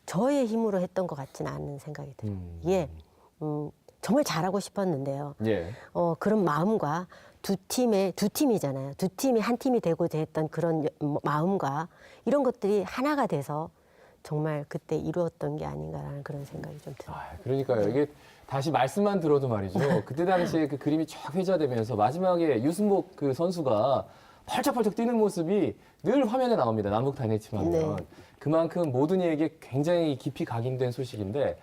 저의 힘으로 했던 것 같지는 않은 생각이 들어요. 예, 정말 잘하고 싶었는데요. 예. 그런 마음과 두 팀이잖아요. 두 팀이 한 팀이 되고 했던 그런 마음과 이런 것들이 하나가 돼서 정말 그때 이루었던 게 아닌가라는 그런 생각이 좀 들어요. 그러니까요. 이게 다시 말씀만 들어도 말이죠. 그때 당시에 그 그림이 쫙 회자되면서 마지막에 유승복 그 선수가 펄쩍펄쩍 뛰는 모습이 늘 화면에 나옵니다. 남북 단일팀 하면. 네. 그만큼 모든 이에게 굉장히 깊이 각인된 소식인데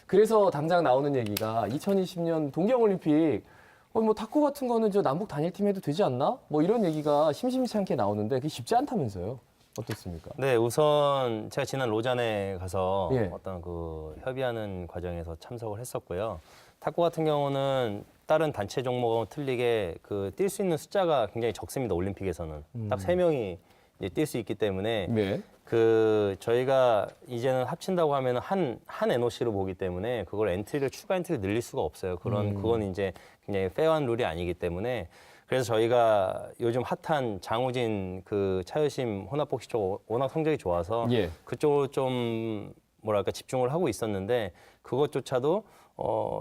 그래서 당장 나오는 얘기가 2020년 동계올림픽 뭐 탁구 같은 거는 저 남북 단일팀 해도 되지 않나? 뭐 이런 얘기가 심심치 않게 나오는데 그게 쉽지 않다면서요. 어떻습니까? 네, 우선 제가 지난 로잔에 가서 예. 어떤 그 협의하는 과정에서 참석을 했었고요. 탁구 같은 경우는 다른 단체 종목하고 틀리게 그 뛸 수 있는 숫자가 굉장히 적습니다. 올림픽에서는 딱 3명이 뛸 수 있기 때문에 네. 그 저희가 이제는 합친다고 하면 한 NOC로 보기 때문에 그걸 추가 엔트리를 늘릴 수가 없어요. 그건 이제 굉장히 페어한 룰이 아니기 때문에 그래서 저희가 요즘 핫한 장우진 그 차여심 혼합복식 쪽 워낙 성적이 좋아서 예. 그쪽으로 좀 뭐랄까 집중을 하고 있었는데 그것조차도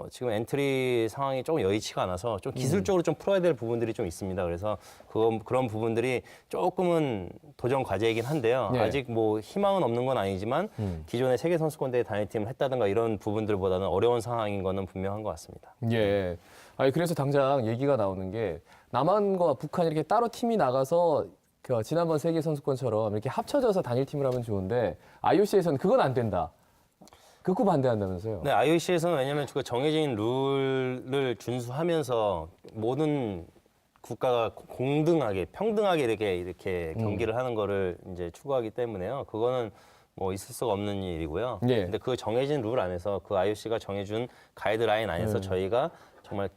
지금 엔트리 상황이 조금 여의치가 않아서 좀 기술적으로 좀 풀어야 될 부분들이 좀 있습니다. 그래서 그런 부분들이 조금은 도전 과제이긴 한데요. 네. 아직 뭐 희망은 없는 건 아니지만 기존의 세계 선수권대회 단일팀을 했다든가 이런 부분들보다는 어려운 상황인 거는 분명한 것 같습니다. 예. 그래서 당장 얘기가 나오는 게 남한과 북한 이렇게 따로 팀이 나가서 그 지난번 세계 선수권처럼 이렇게 합쳐져서 단일팀을 하면 좋은데 IOC에서는 그건 안 된다. 극구 반대한다면서요? 네, IOC에서는 왜냐하면 그 정해진 룰을 준수하면서 모든 국가가 공등하게, 평등하게 이렇게 경기를 하는 거를 이제 추구하기 때문에요. 그거는 뭐 있을 수가 없는 일이고요. 예. 근데 그 정해진 룰 안에서 그 IOC가 정해준 가이드라인 안에서 저희가 정말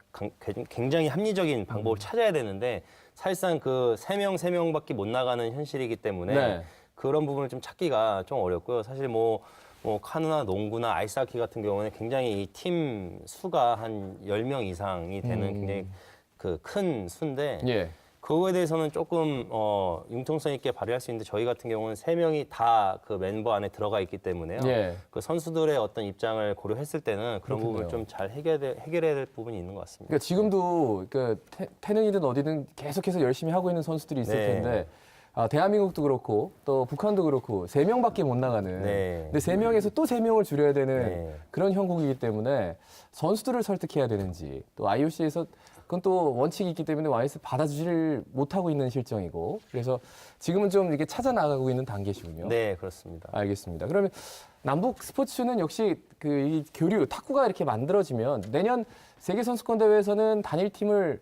굉장히 합리적인 방법을 찾아야 되는데 사실상 그 3명밖에 못 나가는 현실이기 때문에 네. 그런 부분을 좀 찾기가 좀 어렵고요. 사실 뭐 카누나 농구나 아이스하키 같은 경우는 굉장히 이 팀 수가 한 10명 이상이 되는 굉장히 그 큰 수인데 예. 그거에 대해서는 조금 융통성 있게 발휘할 수 있는데 저희 같은 경우는 3명이 다 그 멤버 안에 들어가 있기 때문에요. 예. 그 선수들의 어떤 입장을 고려했을 때는 그런 부분을 좀 잘 해결해야 될 부분이 있는 것 같습니다. 그러니까 지금도 그 태능이든 어디든 계속해서 열심히 하고 있는 선수들이 있을 네. 텐데 대한민국도 그렇고 또 북한도 그렇고 3명밖에 못 나가는. 네. 근데 3명에서 또 3명을 줄여야 되는 네. 그런 형국이기 때문에 선수들을 설득해야 되는지 또 IOC에서 그건 또 원칙이 있기 때문에 와이스 받아주지를 못하고 있는 실정이고 그래서 지금은 좀 이렇게 찾아 나가고 있는 단계시군요. 네, 그렇습니다. 알겠습니다. 그러면 남북 스포츠는 역시 이 교류, 탁구가 이렇게 만들어지면 내년 세계 선수권 대회에서는 단일팀을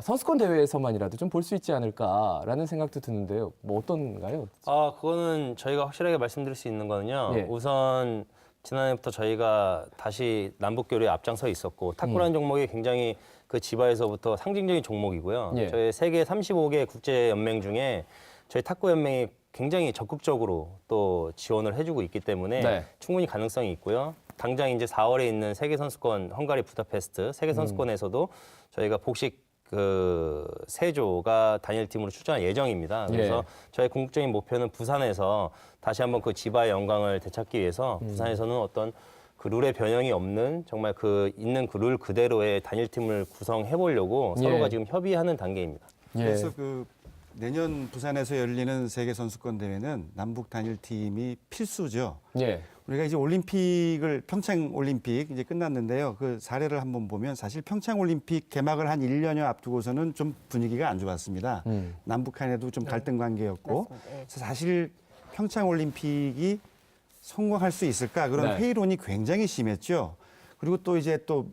선수권 대회에서만이라도 좀 볼 수 있지 않을까라는 생각도 드는데요. 뭐 어떤가요? 그거는 저희가 확실하게 말씀드릴 수 있는 거는요. 예. 우선 지난해부터 저희가 다시 남북 교류에 앞장서 있었고 탁구라는 종목이 굉장히 그 지바에서부터 상징적인 종목이고요. 예. 저희 세계 35개 국제 연맹 중에 저희 탁구 연맹이 굉장히 적극적으로 또 지원을 해주고 있기 때문에 네. 충분히 가능성이 있고요. 당장 이제 4월에 있는 세계 선수권 헝가리 부다페스트 세계 선수권에서도 저희가 복식 그 세조가 단일팀으로 출전할 예정입니다. 그래서 예. 저희 궁극적인 목표는 부산에서 다시 한번 그 지바의 영광을 되찾기 위해서 부산에서는 어떤 그 룰의 변형이 없는 정말 그 있는 그 룰 그대로의 단일팀을 구성해 보려고 예. 서로가 지금 협의하는 단계입니다. 예. 그래서 그 내년 부산에서 열리는 세계 선수권 대회는 남북 단일팀이 필수죠. 예. 우리가 이제 올림픽을 평창 올림픽 이제 끝났는데요. 그 사례를 한번 보면 사실 평창 올림픽 개막을 한 1년여 앞두고서는 좀 분위기가 안 좋았습니다. 남북 간에도 좀 갈등 관계였고 맞습니다. 예. 그래서 사실 평창 올림픽이 성공할 수 있을까 그런 네. 회의론이 굉장히 심했죠. 그리고 또 이제 또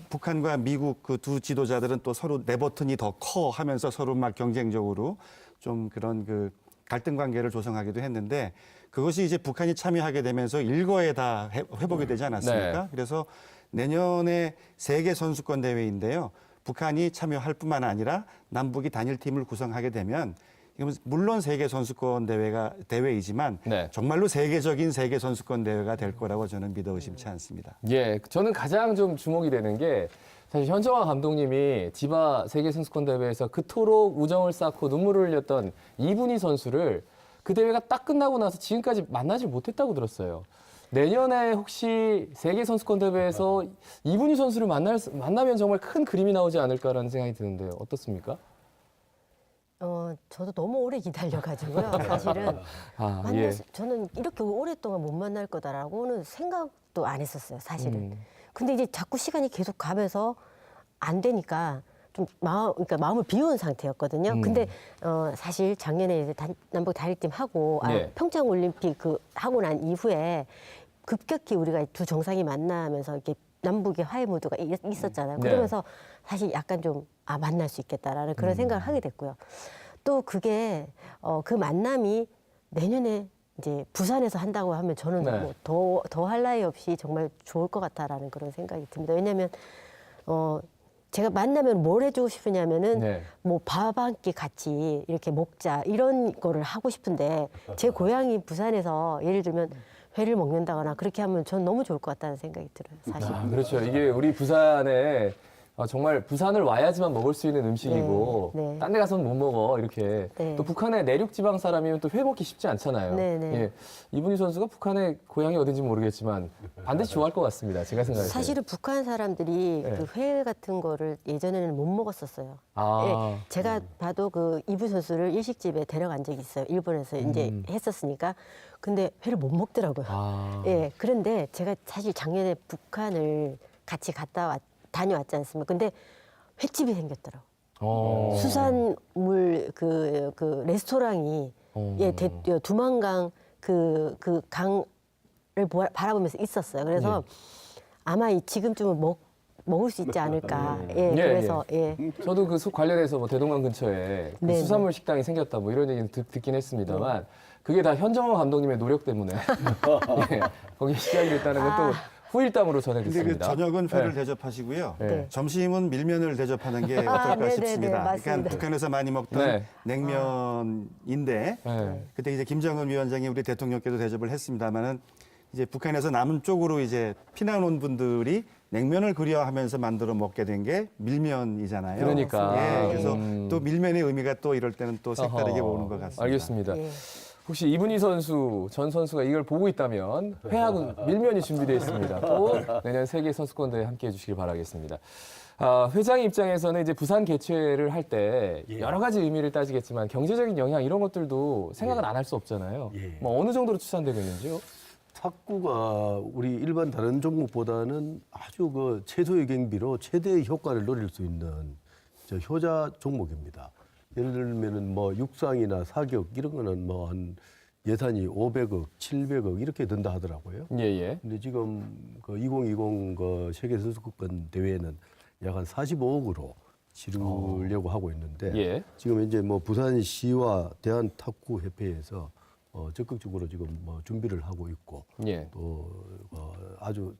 북한과 미국 그 두 지도자들은 또 서로 내 버튼이 더 커 하면서 서로 막 경쟁적으로 좀 그런 그 갈등 관계를 조성하기도 했는데 그것이 이제 북한이 참여하게 되면서 일거에 다 회복이 되지 않았습니까? 네. 그래서 내년에 세계 선수권 대회인데요. 북한이 참여할 뿐만 아니라 남북이 단일팀을 구성하게 되면 이건 물론 세계 선수권 대회이지만 네. 정말로 세계적인 세계 선수권 대회가 될 거라고 저는 믿어 의심치 않습니다. 예, 저는 가장 좀 주목이 되는 게 사실 현정화 감독님이 지바 세계 선수권 대회에서 그토록 우정을 쌓고 눈물을 흘렸던 이분희 선수를 그 대회가 딱 끝나고 나서 지금까지 만나지 못했다고 들었어요. 내년에 혹시 세계 선수권 대회에서 이분희 선수를 만나면 정말 큰 그림이 나오지 않을까라는 생각이 드는데요. 어떻습니까? 저도 너무 오래 기다려가지고요. 사실은 저는 이렇게 오랫동안 못 만날 거다라고는 생각도 안 했었어요. 사실은. 근데 이제 자꾸 시간이 계속 가면서 안 되니까 좀 그러니까 마음을 비운 상태였거든요. 근데 사실 작년에 이제 남북 단일팀 하고 네. 평창 올림픽 하고 난 이후에 급격히 우리가 두 정상이 만나면서 이렇게 남북의 화해 무드가 있었잖아요. 네. 그러면서 사실 약간 좀 만날 수 있겠다라는 그런 생각을 하게 됐고요. 또 그게 그 만남이 내년에 이제 부산에서 한다고 하면 저는 네. 뭐 더 할 나위 없이 정말 좋을 것 같다라는 그런 생각이 듭니다. 왜냐하면 제가 만나면 뭘 해주고 싶으냐면은 네. 뭐 밥 한 끼 같이 이렇게 먹자 이런 거를 하고 싶은데 제 고향이 부산에서 예를 들면 회를 먹는다거나 그렇게 하면 전 너무 좋을 것 같다는 생각이 들어요. 사실. 그렇죠. 이게 우리 부산에 정말 부산을 와야지만 먹을 수 있는 음식이고 네, 네. 딴 데 가서는 못 먹어 이렇게. 네. 또 북한의 내륙 지방 사람이면 또 회 먹기 쉽지 않잖아요. 네, 네. 예. 이분희 선수가 북한의 고향이 어딘지 모르겠지만 반드시 좋아할 것 같습니다. 제가 생각할 때. 사실은 북한 사람들이 네. 그 회 같은 거를 예전에는 못 먹었었어요. 아. 예, 제가 봐도 그 이부 선수를 일식집에 데려간 적이 있어요. 일본에서 이제 했었으니까. 근데 회를 못 먹더라고요. 아. 예, 그런데 제가 사실 작년에 북한을 같이 다녀왔지 않습니까? 근데 횟집이 생겼더라고요. 수산물 그 레스토랑이 두만강 그 강을 바라보면서 있었어요. 그래서 아마 지금쯤은 먹을 수 있지 않을까. 예, 그래서 예. 저도 그 관련해서 뭐 대동강 근처에 그 네, 수산물 식당이 생겼다 뭐 이런 얘기는 듣긴 했습니다만 그게 다 현정호 감독님의 노력 때문에 예, 거기 시작이 됐다는 건 또 후일담으로 근데 그 전해듣습니다. 저녁은 회를 네. 대접하시고요. 네. 점심은 밀면을 대접하는 게 어떨까 네네네, 싶습니다. 맞습니다. 그러니까 북한에서 많이 먹던 네. 냉면인데 네. 그때 이제 김정은 위원장이 우리 대통령께도 대접을 했습니다만은 이제 북한에서 남은 쪽으로 이제 피난 온 분들이 냉면을 그리워하면서 만들어 먹게 된 게 밀면이잖아요. 그러니까. 예, 그래서 또 밀면의 의미가 또 이럴 때는 또 색다르게 어허. 보는 것 같습니다. 알겠습니다. 예. 혹시 이분희 선수, 전 선수가 이걸 보고 있다면 회하고 밀면이 준비되어 있습니다. 또 내년 세계 선수권대회 함께해 주시길 바라겠습니다. 회장 입장에서는 이제 부산 개최를 할 때 여러 가지 의미를 따지겠지만 경제적인 영향 이런 것들도 생각은 안 할 수 없잖아요. 예. 뭐 어느 정도로 추산되고 있는지요? 탁구가 우리 일반 다른 종목보다는 아주 그 최소의 경비로 최대의 효과를 노릴 수 있는 효자 종목입니다. 예를 들면은 뭐 육상이나 사격 이런 거는 뭐 한 예산이 500억, 700억 이렇게 든다 하더라고요. 예. 근데 지금 그 2020 그 세계 선수권 대회는 약 한 45억으로 치르려고 하고 있는데 예. 지금 이제 뭐 부산시와 대한탁구협회에서 적극적으로 지금 뭐 준비를 하고 있고 예. 또 아주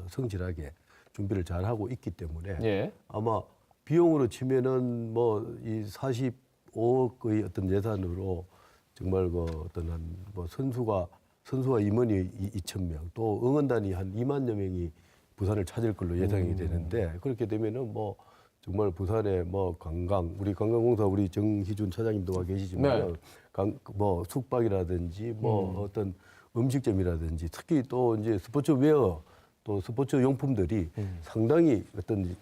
성실하게 준비를 잘 하고 있기 때문에 예. 아마 비용으로 치면은 뭐 이 45억의 어떤 예산으로 정말 그 어떤 한 뭐 선수와 임원이 2,000명 또 응원단이 한 2만여 명이 부산을 찾을 걸로 예상이 되는데 그렇게 되면은 뭐 정말 부산에 뭐 우리 관광공사 우리 정희준 차장님도 와 계시지만 네. 뭐 숙박이라든지 뭐 어떤 음식점이라든지 특히 또 이제 스포츠웨어 또 스포츠 용품들이 상당히 어떤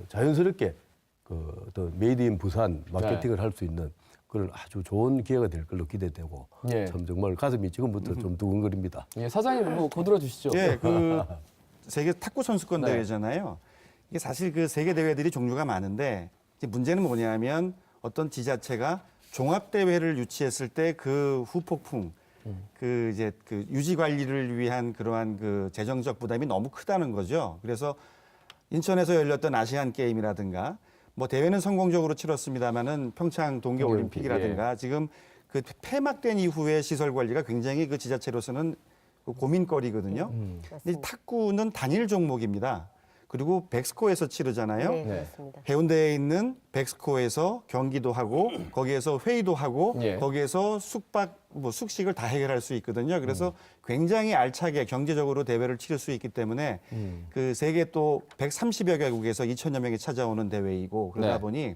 자연스럽게 어떤 메이드 인 부산 마케팅을 할 수 있는 그런 아주 좋은 기회가 될 걸로 기대되고 예. 참 정말 가슴이 지금부터 좀 두근거립니다. 예, 사장님 뭐 거들어 주시죠. 예, 그 세계 탁구 선수권 네. 대회잖아요. 이게 사실 그 세계 대회들이 종류가 많은데 이제 문제는 뭐냐면 어떤 지자체가 종합 대회를 유치했을 때 그 후폭풍, 그 이제 그 유지 관리를 위한 그러한 그 재정적 부담이 너무 크다는 거죠. 그래서 인천에서 열렸던 아시안 게임이라든가 뭐 대회는 성공적으로 치렀습니다마는 평창 동계 올림픽이라든가 지금 그 폐막된 이후에 시설 관리가 굉장히 그 지자체로서는 그 고민거리거든요. 근데 탁구는 단일 종목입니다. 그리고 백스코에서 치르잖아요. 네, 그렇습니다. 해운대에 있는 백스코에서 경기도 하고 거기에서 회의도 하고 예. 거기에서 숙식을 다 해결할 수 있거든요. 그래서 굉장히 알차게 경제적으로 대회를 치를 수 있기 때문에 그 세계 또 130여 개국에서 2천여 명이 찾아오는 대회이고 그러다 네. 보니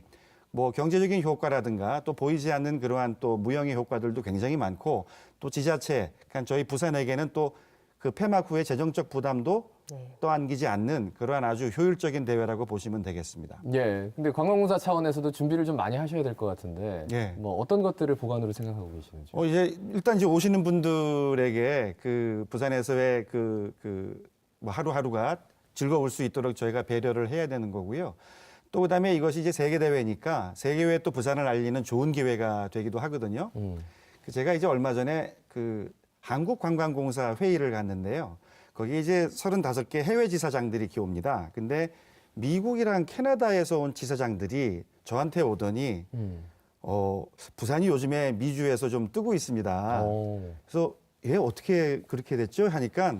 뭐 경제적인 효과라든가 또 보이지 않는 그러한 또 무형의 효과들도 굉장히 많고 또 지자체, 그러니까 저희 부산에게는 또 그 폐막 후에 재정적 부담도 네. 또 안기지 않는 그러한 아주 효율적인 대회라고 보시면 되겠습니다. 예. 근데 관광공사 차원에서도 준비를 좀 많이 하셔야 될 것 같은데 예. 뭐 어떤 것들을 보관으로 생각하고 계시는지. 이제 일단 이제 오시는 분들에게 그 부산에서의 뭐 하루하루가 즐거울 수 있도록 저희가 배려를 해야 되는 거고요. 또 그다음에 이것이 이제 세계 대회니까 세계외에 또 부산을 알리는 좋은 기회가 되기도 하거든요. 제가 이제 얼마 전에 그 한국관광공사 회의를 갔는데요. 거기에 이제 35개 해외 지사장들이 이렇게 옵니다. 근데 미국이랑 캐나다에서 온 지사장들이 저한테 오더니 부산이 요즘에 미주에서 좀 뜨고 있습니다. 오. 그래서 어떻게 그렇게 됐죠? 하니까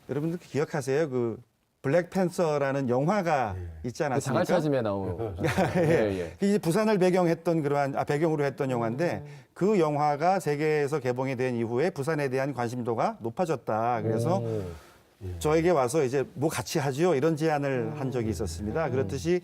여러분들 기억하세요? 그 블랙팬서라는 영화가 있지 그 않았습니까? 자갈찾음에 나오는. 예. 이제 부산을 배경으로 했던 영화인데 그 영화가 세계에서 개봉이 된 이후에 부산에 대한 관심도가 높아졌다. 그래서 저에게 와서 이제 뭐 같이 하지요? 이런 제안을 한 적이 있었습니다. 그렇듯이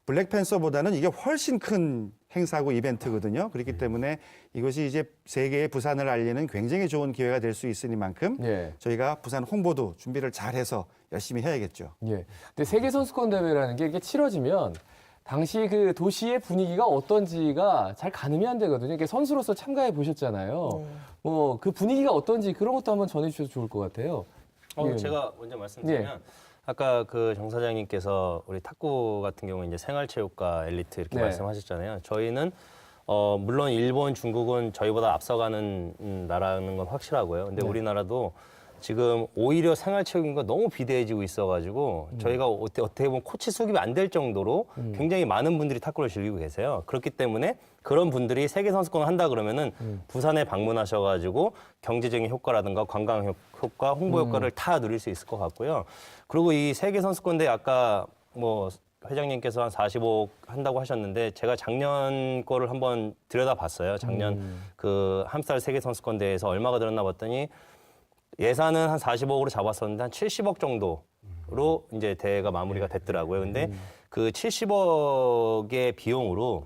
블랙팬서보다는 이게 훨씬 큰 행사고 이벤트거든요. 그렇기 때문에 이것이 이제 세계의 부산을 알리는 굉장히 좋은 기회가 될 수 있으니만큼 예. 저희가 부산 홍보도 준비를 잘해서 열심히 해야겠죠. 예. 근데 세계 선수권 대회라는 게 이렇게 치러지면 당시 그 도시의 분위기가 어떤지가 잘 가늠이 안 되거든요. 이게 선수로서 참가해 보셨잖아요. 네. 뭐 그 분위기가 어떤지 그런 것도 한번 전해 주셔도 좋을 것 같아요. 예. 제가 먼저 말씀드리면 아까 그 정 사장님께서 우리 탁구 같은 경우 이제 생활체육과 엘리트 이렇게 네. 말씀하셨잖아요. 저희는 물론 일본, 중국은 저희보다 앞서가는 나라는 건 확실하고요. 근데 네. 우리나라도 지금 오히려 생활체육인과 너무 비대해지고 있어가지고 저희가 어떻게 보면 코치 수급이 안 될 정도로 굉장히 많은 분들이 탁구를 즐기고 계세요. 그렇기 때문에 그런 분들이 세계 선수권을 한다 그러면은 부산에 방문하셔가지고 경제적인 효과라든가 관광 효과, 홍보 효과를 다 누릴 수 있을 것 같고요. 그리고 이 세계 선수권대 아까 뭐 회장님께서 한 45억 한다고 하셨는데 제가 작년 거를 한번 들여다봤어요. 작년 그 함살 세계 선수권대회에서 얼마가 들었나 봤더니 예산은 한 40억으로 잡았었는데 한 70억 정도로 이제 대회가 마무리가 됐더라고요. 근데 그 70억의 비용으로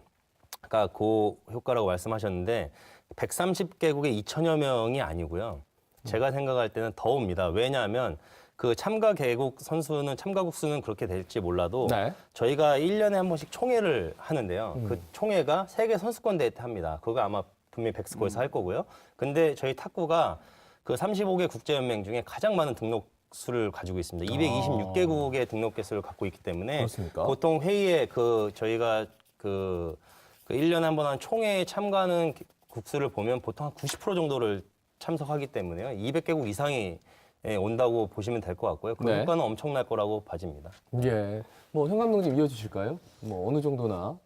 아까 그 효과라고 말씀하셨는데 130개국의 2천여 명이 아니고요. 제가 생각할 때는 더 옵니다. 왜냐하면 그 참가 개국 선수는 참가국 수는 그렇게 될지 몰라도 네. 저희가 1년에 한 번씩 총회를 하는데요. 그 총회가 세계 선수권 대회 때 합니다. 그거 아마 분명히 백스코에서 할 거고요. 근데 저희 탁구가 그 35개 국제연맹 중에 가장 많은 등록 수를 가지고 있습니다. 226개국의 등록 개수를 갖고 있기 때문에 그렇습니까? 보통 회의에 저희가 1년에 한 번 한 총회에 참가하는 국수를 보면 보통 한 90% 정도를 참석하기 때문에요. 200개국 이상이 온다고 보시면 될 것 같고요. 그 네. 효과는 엄청날 거라고 봐집니다. 예. 뭐 형 감독님 이어주실까요? 뭐 어느 정도나.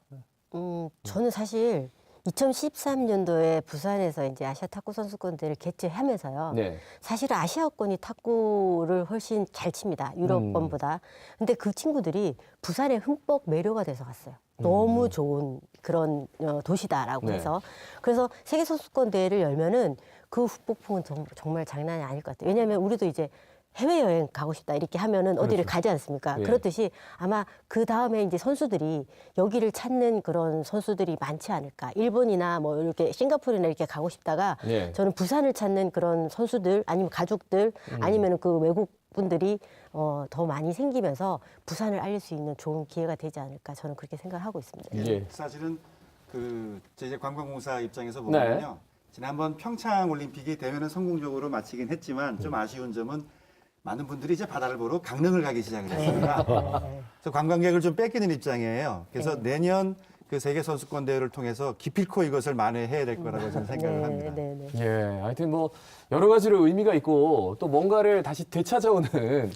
저는 사실 2013년도에 부산에서 이제 아시아 탁구 선수권 대회를 개최하면서요. 네. 사실은 아시아권이 탁구를 훨씬 잘 칩니다. 유럽권보다. 근데 그 친구들이 부산에 흠뻑 매료가 돼서 갔어요. 너무 좋은 그런 도시다라고 네. 해서. 그래서 세계 선수권 대회를 열면은 그 후폭풍은 정말 장난이 아닐 것 같아요. 왜냐하면 우리도 이제 해외여행 가고 싶다 이렇게 하면은 어디를 가지 않습니까? 예. 그렇듯이 아마 그 다음에 이제 선수들이 여기를 찾는 그런 선수들이 많지 않을까. 일본이나 뭐 이렇게 싱가포르나 이렇게 가고 싶다가 예. 저는 부산을 찾는 그런 선수들 아니면 가족들 아니면 그 외국 분들이 더 많이 생기면서 부산을 알릴 수 있는 좋은 기회가 되지 않을까. 저는 그렇게 생각을 하고 있습니다. 예. 사실은 이제 관광공사 입장에서 네. 보면요. 지난번 평창 올림픽이 대회는 성공적으로 마치긴 했지만 좀 아쉬운 점은 많은 분들이 이제 바다를 보러 강릉을 가기 시작을 했습니다. 그래서 관광객을 좀 뺏기는 입장이에요. 그래서 내년 그 세계 선수권 대회를 통해서 기필코 이것을 만회해야 될 거라고 저는 생각을 합니다. 네. 예, 하여튼 뭐 여러 가지로 의미가 있고 또 뭔가를 다시 되찾아오는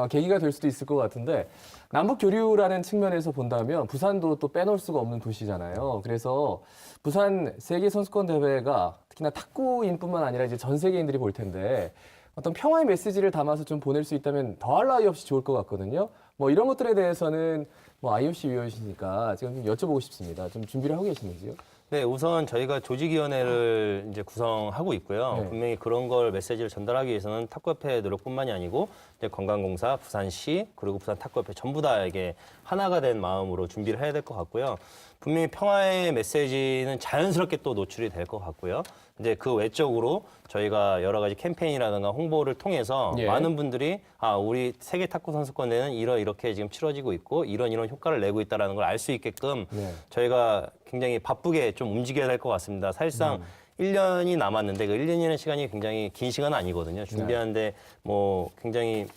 계기가 될 수도 있을 것 같은데 남북 교류라는 측면에서 본다면 부산도 또 빼놓을 수가 없는 도시잖아요. 그래서 부산 세계 선수권 대회가 특히나 탁구인뿐만 아니라 이제 전 세계인들이 볼 텐데 어떤 평화의 메시지를 담아서 좀 보낼 수 있다면 더할 나위 없이 좋을 것 같거든요. 뭐 이런 것들에 대해서는 뭐 IOC 위원이시니까 지금 좀 여쭤보고 싶습니다. 좀 준비를 하고 계시는지요? 네, 우선 저희가 조직위원회를 이제 구성하고 있고요. 네. 분명히 그런 걸 메시지를 전달하기 위해서는 탁구협회 노력뿐만이 아니고 이제 관광공사, 부산시 그리고 부산 탁구협회 전부 다 이게 하나가 된 마음으로 준비를 해야 될 것 같고요. 분명히 평화의 메시지는 자연스럽게 또 노출이 될 것 같고요. 이제 그 외적으로 저희가 여러 가지 캠페인이라든가 홍보를 통해서 예. 많은 분들이 우리 세계 탁구 선수권 대회는 이렇게 지금 치러지고 있고 이런 효과를 내고 있다라는 걸 알 수 있게끔 네. 저희가 굉장히 바쁘게 좀 움직여야 될 것 같습니다. 사실상 1년이 남았는데 그 1년이라는 시간이 굉장히 긴 시간은 아니거든요. 준비하는데 뭐 굉장히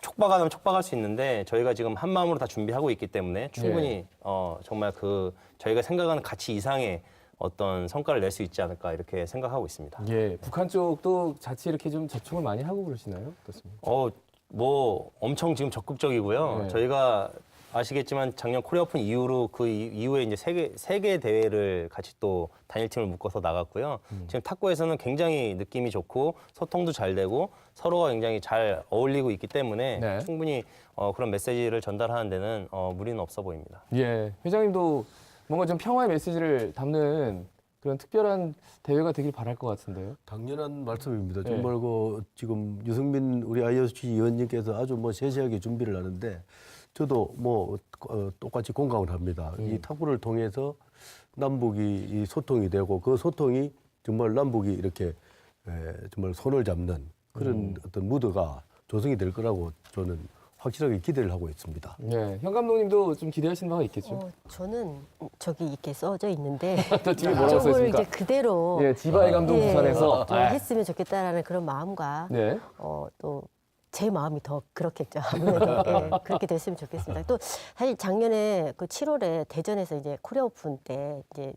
촉박하면 촉박할 수 있는데 저희가 지금 한 마음으로 다 준비하고 있기 때문에 충분히 정말 저희가 생각하는 가치 이상의 어떤 성과를 낼 수 있지 않을까 이렇게 생각하고 있습니다. 예, 북한 쪽도 자칫 이렇게 좀 접촉을 많이 하고 그러시나요? 어떻습니까? 뭐 엄청 지금 적극적이고요. 네. 저희가 아시겠지만 작년 코리아 오픈 이후로 그 이후에 이제 세계 대회를 같이 또 단일팀을 묶어서 나갔고요. 지금 탁구에서는 굉장히 느낌이 좋고 소통도 잘 되고 서로가 굉장히 잘 어울리고 있기 때문에 네. 충분히 그런 메시지를 전달하는 데는 무리는 없어 보입니다. 예, 회장님도 뭔가 좀 평화의 메시지를 담는 그런 특별한 대회가 되길 바랄 것 같은데요. 당연한 말씀입니다. 네. 정말 지금 유승민 우리 IOC 위원님께서 아주 세세하게 준비를 하는데 저도 똑같이 공감을 합니다. 이 탁구를 통해서 남북이 이 소통이 되고 그 소통이 정말 남북이 이렇게 정말 손을 잡는 그런 어떤 무드가 조성이 될 거라고 저는 확실하게 기대를 하고 있습니다. 예, 현 감독님도 좀 기대하시는 바가 있겠죠. 저는 저기 이렇게 써져 있는데 또 뒤에 뭐라고 이쪽을 써있습니까? 이제 그대로 예, 지바이 감독 부산에서 좀 했으면 좋겠다라는 그런 마음과 네. 또 제 마음이 더 그렇겠죠. 아무래도 예, 그렇게 됐으면 좋겠습니다. 또 사실 작년에 그 7월에 대전에서 이제 코리아 오픈 때 이제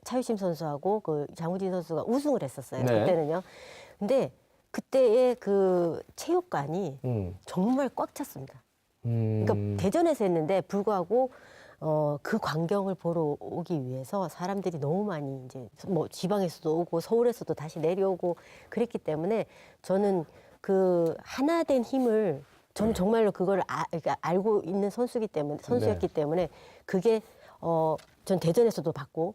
차유심 선수하고 그 장우진 선수가 우승을 했었어요. 네. 그때는요. 근데 그때의 그 체육관이 정말 꽉 찼습니다. 그러니까 대전에서 했는데 불구하고 그 광경을 보러 오기 위해서 사람들이 너무 많이 이제 뭐 지방에서도 오고 서울에서도 다시 내려오고 그랬기 때문에 저는 그 하나 된 힘을 저는 정말로 그걸 그러니까 알고 있는 선수였기 때문에 그게 전 대전에서도 봤고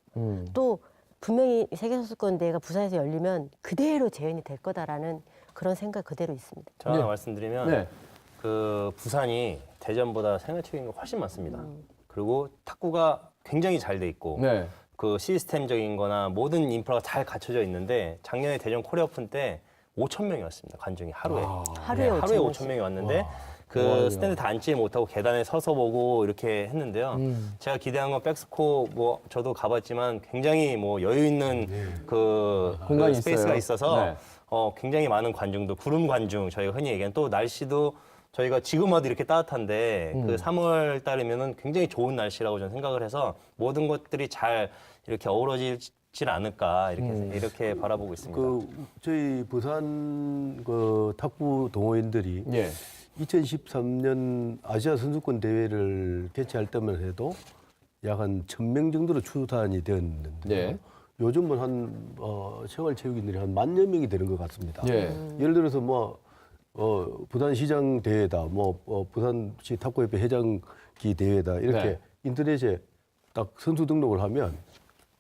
또 분명히 세계선수권 대회가 부산에서 열리면 그대로 재현이 될 거다라는 그런 생각 그대로 있습니다. 저 하나 네. 말씀드리면 네. 그 부산이 대전보다 생활체육이 훨씬 많습니다. 그리고 탁구가 굉장히 잘 돼 있고 네. 그 시스템적인 거나 모든 인프라가 잘 갖춰져 있는데 작년에 대전 코리아 오픈 때 5천 명이 왔습니다. 관중이 하루에. 하루에 하루에 5천 5천 명이 왔는데 와, 그 스탠드 다 앉지 못하고 계단에 서서 보고 이렇게 했는데요. 제가 기대한 건 백스코 뭐 저도 가봤지만 굉장히 뭐 여유 있는 그 공간이 스페이스가 있어요. 있어서 네. 굉장히 많은 관중도 구름 관중 저희가 흔히 얘기하는 또 날씨도 저희가 지금 와도 이렇게 따뜻한데 그 3월 달이면은 굉장히 좋은 날씨라고 저는 생각을 해서 모든 것들이 잘 이렇게 어우러지질 않을까 이렇게 바라보고 있습니다. 저희 부산 탁구 동호인들이 예. 2013년 아시아 선수권 대회를 개최할 때만 해도 약 한 1,000명 정도로 추산이 되었는데 네. 요즘은 생활체육인들이 한 10,000여 명이 되는 것 같습니다. 예. 예를 들어서 부산시장 대회다, 부산시 탁구협회 회장기 대회다 이렇게 네. 인터넷에 딱 선수 등록을 하면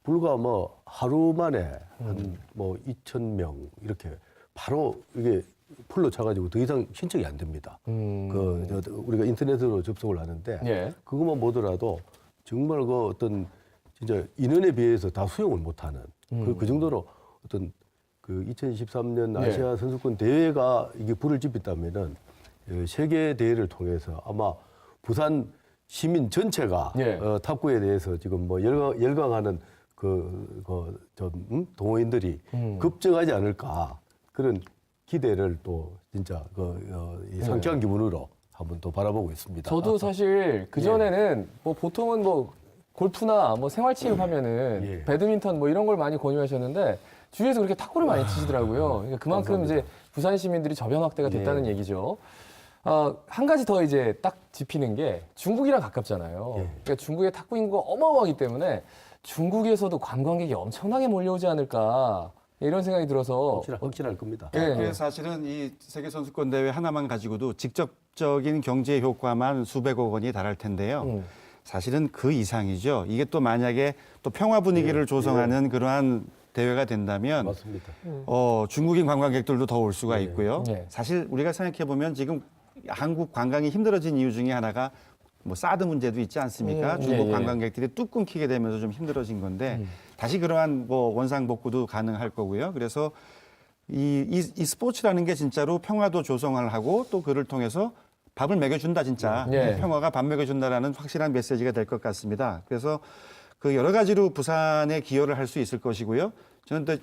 불과 하루 만에 한 2,000명 이렇게 바로 이게 풀로 차가지고 더 이상 신청이 안 됩니다. 우리가 인터넷으로 접속을 하는데 예. 그것만 보더라도 정말 진짜 인원에 비해서 다 수용을 못하는 그 정도로 어떤 그 2013년 아시아 선수권 대회가 이게 불을 지폈다면은 세계 대회를 통해서 아마 부산 시민 전체가 탁구에 대해서 지금 열광하는 동호인들이 급증하지 않을까 그런 기대를 또 진짜 이 상쾌한 기분으로 한번 또 바라보고 있습니다. 저도 사실 그 전에는 보통은 골프나 생활체육 하면은 배드민턴 이런 걸 많이 권유하셨는데 주위에서 그렇게 탁구를 많이 치시더라고요. 그러니까 그만큼 감사합니다. 이제 부산 시민들이 저변 확대가 됐다는 얘기죠. 한 가지 더 이제 딱 짚히는 게 중국이랑 가깝잖아요. 그러니까 중국의 탁구 인구가 어마어마하기 때문에 중국에서도 관광객이 엄청나게 몰려오지 않을까 이런 생각이 들어서 확실할 겁니다. 그래서 사실은 이 세계 선수권 대회 하나만 가지고도 직접적인 경제 효과만 수백억 원이 달할 텐데요. 사실은 그 이상이죠. 이게 또 만약에 또 평화 분위기를 조성하는 그러한 대회가 된다면 맞습니다. 중국인 관광객들도 더 올 수가 있고요. 네. 사실 우리가 생각해 보면 지금 한국 관광이 힘들어진 이유 중에 하나가 뭐 사드 문제도 있지 않습니까? 중국 예. 관광객들이 뚝 끊기게 되면서 좀 힘들어진 건데 다시 그러한 뭐 원상복구도 가능할 거고요. 그래서 이 스포츠라는 게 진짜로 평화도 조성을 하고 또 그를 통해서 밥을 먹여준다 진짜. 예. 평화가 밥 먹여준다라는 확실한 메시지가 될 것 같습니다. 그래서 그 여러 가지로 부산에 기여를 할 수 있을 것이고요. 저는 또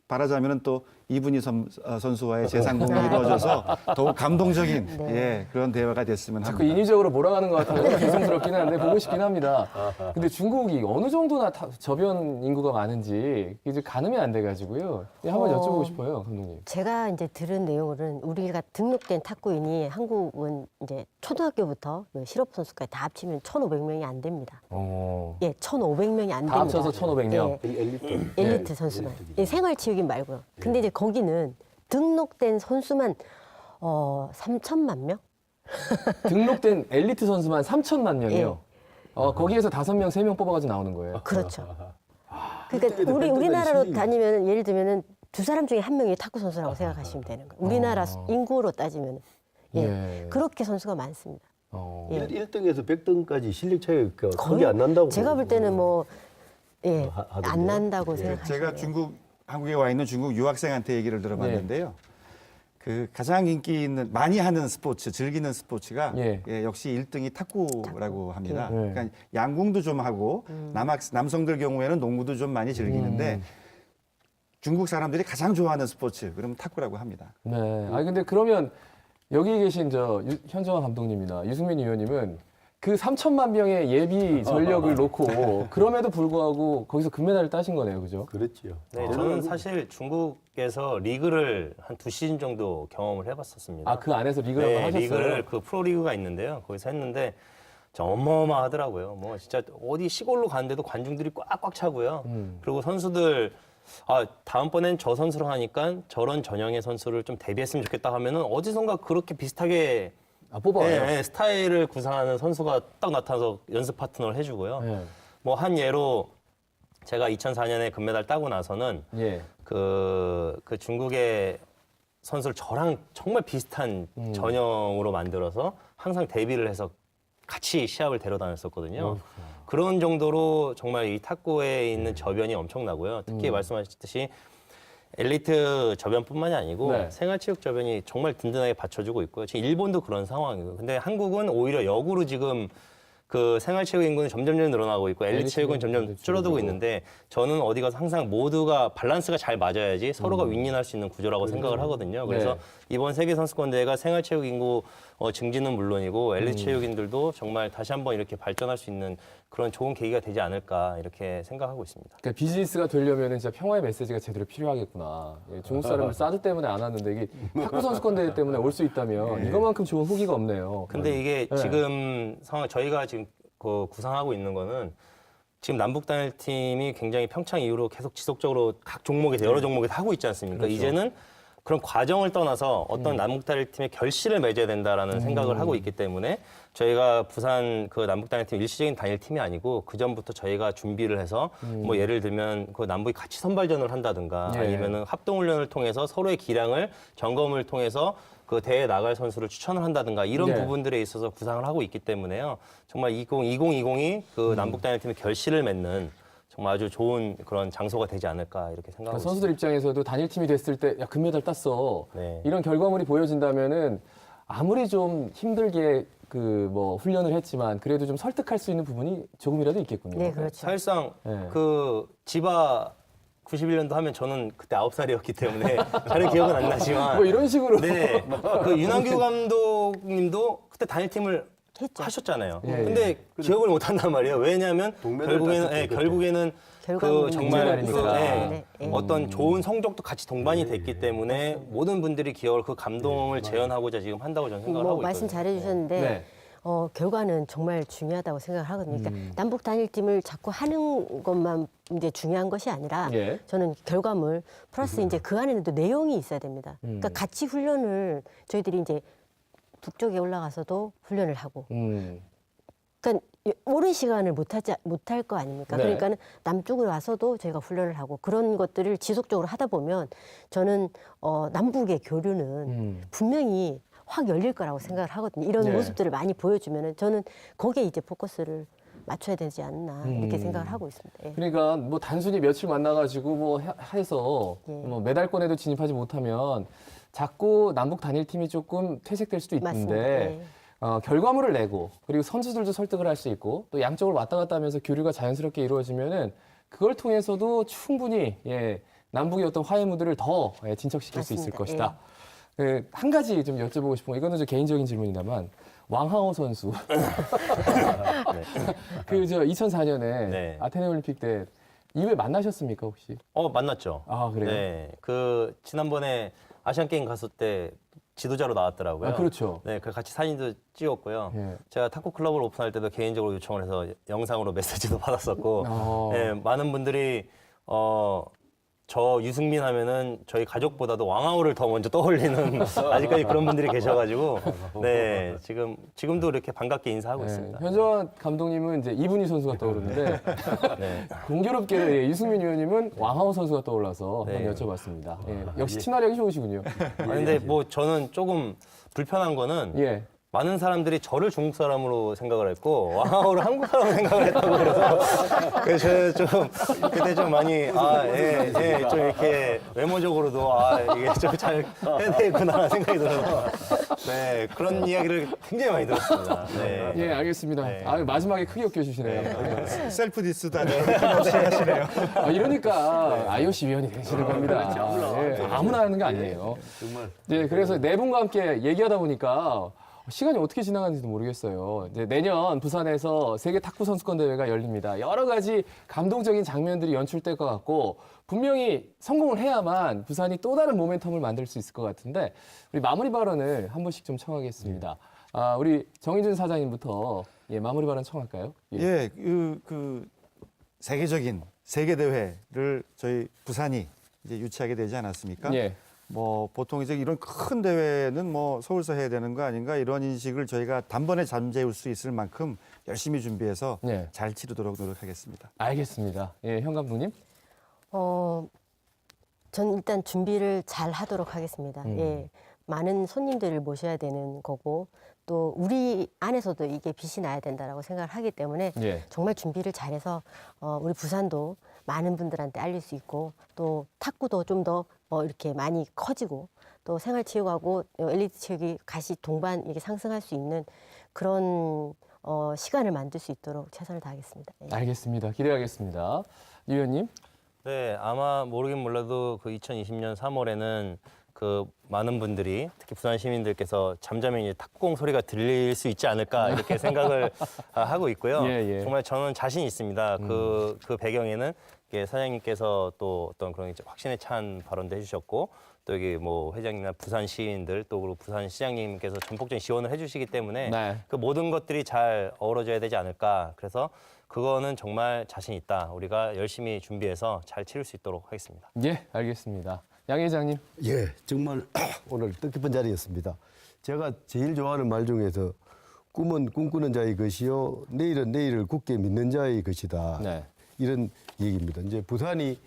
바라자면은 또 이분희 선수와의 재상공이 이루어져서 더욱 감동적인 예, 그런 대화가 됐으면 자꾸 합니다. 인위적으로 몰아가는 것 같아서 죄송스럽긴 한데 보고 싶긴 합니다. 근데 중국이 어느 정도나 저변 인구가 많은지 이제 가늠이 안 돼가지고요. 한번 여쭤보고 싶어요, 감독님. 제가 이제 들은 내용으로는 우리가 등록된 탁구인이 한국은 이제 초등학교부터 실업 선수까지 다 합치면 1,500명이 안 됩니다. 예, 1,500명이 안 됩니다. 다 합쳐서 1,500명. 예, 엘리트 선수만. 예, 생활체육인 말고요. 근데 이제 거기는 등록된 선수만 3천만 명? 등록된 엘리트 선수만 3천만 명이요. 예. 거기에서 5명, 3명 뽑아가지고 나오는 거예요. 그렇죠. 그러니까 우리나라로 다니면 예를 들면은 두 사람 중에 한 명이 탁구 선수라고 생각하시면 되는 거예요. 우리나라 인구로 따지면 예. 그렇게 선수가 많습니다. 예. 1등에서 100등까지 실력 차이가 크게 안 난다고. 제가 볼 때는 뭐 예, 하던데요? 안 난다고 예, 생각하시면 제가 한국에 와 있는 중국 유학생한테 얘기를 들어봤는데요. 그 가장 인기 있는 많이 하는 스포츠, 즐기는 스포츠가 예. 역시 1등이 탁구라고 합니다. 예. 그러니까 양궁도 좀 하고 남성들 경우에는 농구도 좀 많이 즐기는데 중국 사람들이 가장 좋아하는 스포츠 그러면 탁구라고 합니다. 네. 아니 근데 그러면 여기 계신 현정환 감독님이나 유승민 위원님은 그 3천만 명의 예비 전력을 놓고 그럼에도 불구하고 거기서 금메달을 따신 거네요, 그죠? 그렇지요. 네, 저는 사실 중국에서 리그를 한 2시즌 정도 경험을 해봤었습니다. 아, 그 안에서 리그를 네, 한번 하셨어요? 리그를 그 프로리그가 있는데요. 거기서 했는데 저 어마어마하더라고요. 뭐 진짜 어디 시골로 가는데도 관중들이 꽉꽉 차고요. 그리고 선수들 다음번엔 저 선수랑 하니까 저런 전형의 선수를 좀 대비했으면 좋겠다 하면은 어디선가 그렇게 비슷하게 뽑아와요? 네, 스타일을 구사하는 선수가 딱 나타나서 연습 파트너를 해주고요. 네. 뭐 한 예로 제가 2004년에 금메달 따고 나서는 예. 그 중국의 선수를 저랑 정말 비슷한 전형으로 만들어서 항상 대비를 해서 같이 시합을 데려다녔었거든요. 그런 정도로 정말 이 탁구에 있는 저변이 엄청나고요. 특히 말씀하셨듯이 엘리트 저변뿐만이 아니고 네. 생활체육 저변이 정말 든든하게 받쳐주고 있고요. 지금 일본도 그런 상황이고요. 근데 한국은 오히려 역으로 지금 그 생활체육 인구는 점점 늘어나고 있고 엘리트 체육은 점점 줄어들고 있는데 저는 어디 가서 항상 모두가 밸런스가 잘 맞아야지 서로가 윈윈할 수 있는 구조라고 생각을 하거든요. 그래서 네. 이번 세계선수권대회가 생활체육 인구 증진은 물론이고 엘리트 체육인들도 정말 다시 한번 이렇게 발전할 수 있는 그런 좋은 계기가 되지 않을까 이렇게 생각하고 있습니다. 그러니까 비즈니스가 되려면 진짜 평화의 메시지가 제대로 필요하겠구나. 예, 중국 사람들 사드 때문에 안 왔는데 이게 탁구 선수권 대회 때문에 올 수 있다면 이것만큼 좋은 후기가 없네요. 근데 이게 네. 지금 상황 저희가 지금 그 구상하고 있는 거는 지금 남북 단일팀이 굉장히 평창 이후로 계속 지속적으로 각 종목에서 여러 종목에서 하고 있지 않습니까? 이제는 그런 과정을 떠나서 어떤 남북 단일팀의 결실을 맺어야 된다라는 생각을 하고 있기 때문에 저희가 부산 그 남북 단일팀 일시적인 단일팀이 아니고 그 전부터 저희가 준비를 해서 뭐 예를 들면 그 남북이 같이 선발전을 한다든가 예. 아니면은 합동훈련을 통해서 서로의 기량을 점검을 통해서 그 대회에 나갈 선수를 추천을 한다든가 이런 네. 부분들에 있어서 구상을 하고 있기 때문에요. 정말 2020이 그 남북 단일팀의 결실을 맺는 정말 아주 좋은 그런 장소가 되지 않을까 이렇게 생각하고 있습니다. 선수들 입장에서도 단일팀이 됐을 때 야, 금메달 땄어. 네. 이런 결과물이 보여진다면은 아무리 좀 힘들게 그 뭐 훈련을 했지만 그래도 좀 설득할 수 있는 부분이 조금이라도 있겠군요. 네, 그렇죠. 사실상 네. 그 지바 91년도 하면 저는 그때 9살이었기 때문에 다른 기억은 안 나지만 뭐 이런 식으로 네. 그 윤한규 감독님도 그때 단일팀을 했죠. 하셨잖아요. 예, 근데 기억을 못 한단 말이에요. 왜냐하면 동메달 결국에는 땄을 때 그때. 결국에는 결과물은 그 정말 그, 금메달이니까. 네. 어떤 좋은 성적도 같이 동반이 됐기 때문에 모든 분들이 기억을 그 감동을 재현하고자 지금 한다고 저는 생각을 뭐 하고 말씀 있거든요. 잘해주셨는데 네. 결과는 정말 중요하다고 생각을 하거든요. 그러니까 남북 단일팀을 자꾸 하는 것만 이제 중요한 것이 아니라 예. 저는 결과물 플러스 이제 그 안에는 또 내용이 있어야 됩니다. 그러니까 같이 훈련을 저희들이 이제 북쪽에 올라가서도 훈련을 하고, 그러니까 오랜 시간을 못할 거 아닙니까? 네. 그러니까는 남쪽으로 와서도 저희가 훈련을 하고 그런 것들을 지속적으로 하다 보면 저는 남북의 교류는 분명히 확 열릴 거라고 생각을 하거든요. 이런 네. 모습들을 많이 보여주면은 저는 거기에 이제 포커스를 맞춰야 되지 않나 이렇게 생각을 하고 있습니다. 예. 그러니까 뭐 단순히 며칠 만나가지고 뭐 해서 예. 뭐 메달권에도 진입하지 못하면 자꾸 남북 단일팀이 조금 퇴색될 수도 맞습니다. 있는데 예. 결과물을 내고 그리고 선수들도 설득을 할 수 있고 또 양쪽을 왔다 갔다 하면서 교류가 자연스럽게 이루어지면은 그걸 통해서도 충분히 남북의 어떤 화해 무드를 더 진척시킬 수 있을 맞습니다. 것이다. 한 가지 좀 여쭤보고 싶은 거 이거는 좀 개인적인 질문이다만 왕하오 선수 그 2004년에 네. 아테네 올림픽 때 이후에 만나셨습니까 혹시? 만났죠. 아 그래요? 네, 그 지난번에 아시안 게임 갔을 때 지도자로 나왔더라고요. 아 그렇죠. 네, 그 같이 사진도 찍었고요. 예. 제가 탁구 클럽을 오픈할 때도 개인적으로 요청을 해서 영상으로 메시지도 받았었고, 네, 많은 분들이 저 유승민 하면은 저희 가족보다도 왕하오를 더 먼저 떠올리는 아직까지 그런 분들이 계셔가지고, 네, 지금도 이렇게 반갑게 인사하고 있습니다. 현정환 감독님은 이제 이분희 선수가 떠오르는데 네. 공교롭게 유승민 위원님은 왕하오 선수가 떠올라서 네. 한번 여쭤봤습니다. 역시 친화력이 좋으시군요. 근데 뭐 저는 조금 불편한 거는 예. 많은 사람들이 저를 중국 사람으로 생각을 했고 왕하오를 한국 사람으로 생각을 했다고 그래서 좀 그때 좀 많이 좀 이렇게 외모적으로도 이게 좀 잘 해야 되겠구나 생각이 들어서 네 그런 이야기를 굉장히 많이 들었습니다. 네. 예, 알겠습니다. 네. 마지막에 크게 웃겨주시네요. 셀프 디스도 없이 하시네요. 이러니까 IOC 위원이 되시는 겁니다. 아무나 하는 게 아니에요. 정말. 네, 그래서 네 분과 함께 얘기하다 보니까 시간이 어떻게 지나가는지도 모르겠어요. 이제 내년 부산에서 세계 탁구 선수권 대회가 열립니다. 여러 가지 감동적인 장면들이 연출될 것 같고 분명히 성공을 해야만 부산이 또 다른 모멘텀을 만들 수 있을 것 같은데 우리 마무리 발언을 한 번씩 좀 청하겠습니다. 우리 정희준 사장님부터 마무리 발언 청할까요? 예, 그 세계적인 세계 대회를 저희 부산이 이제 유치하게 되지 않았습니까? 예. 뭐 보통 이제 이런 큰 대회는 뭐 서울서 해야 되는 거 아닌가 이런 인식을 저희가 단번에 잠재울 수 있을 만큼 열심히 준비해서 예. 잘 치르도록 노력하겠습니다. 알겠습니다. 현 감독님. 전 일단 준비를 잘 하도록 하겠습니다. 예. 많은 손님들을 모셔야 되는 거고 또 우리 안에서도 이게 빛이 나야 된다라고 생각을 하기 때문에 예. 정말 준비를 잘해서 우리 부산도 많은 분들한테 알릴 수 있고 또 탁구도 좀 더 이렇게 많이 커지고 또 생활체육하고 엘리트 체육이 같이 동반 이렇게 상승할 수 있는 그런 시간을 만들 수 있도록 최선을 다하겠습니다. 예. 알겠습니다. 기대하겠습니다. 유 의원님. 네, 아마 모르긴 몰라도 그 2020년 3월에는 그 많은 분들이 특히 부산 시민들께서 잠잠히 이제 탁구공 소리가 들릴 수 있지 않을까 이렇게 생각을 하고 있고요. 예. 정말 저는 자신 있습니다. 그 배경에는 이게 사장님께서 또 어떤 그런 이제 확신에 찬 발언도 해주셨고 또 여기 뭐 회장님이나 부산 시인들 또 그리고 부산 시장님께서 전폭적인 지원을 해주시기 때문에 네. 그 모든 것들이 잘 어우러져야 되지 않을까. 그래서 그거는 정말 자신 있다. 우리가 열심히 준비해서 잘 치를 수 있도록 하겠습니다. 예, 알겠습니다. 양 회장님. 예, 정말 오늘 뜻깊은 자리였습니다. 제가 제일 좋아하는 말 중에서 꿈은 꿈꾸는 자의 것이요, 내일은 내일을 굳게 믿는 자의 것이다. 네. 이런 얘기입니다. 이제 부산이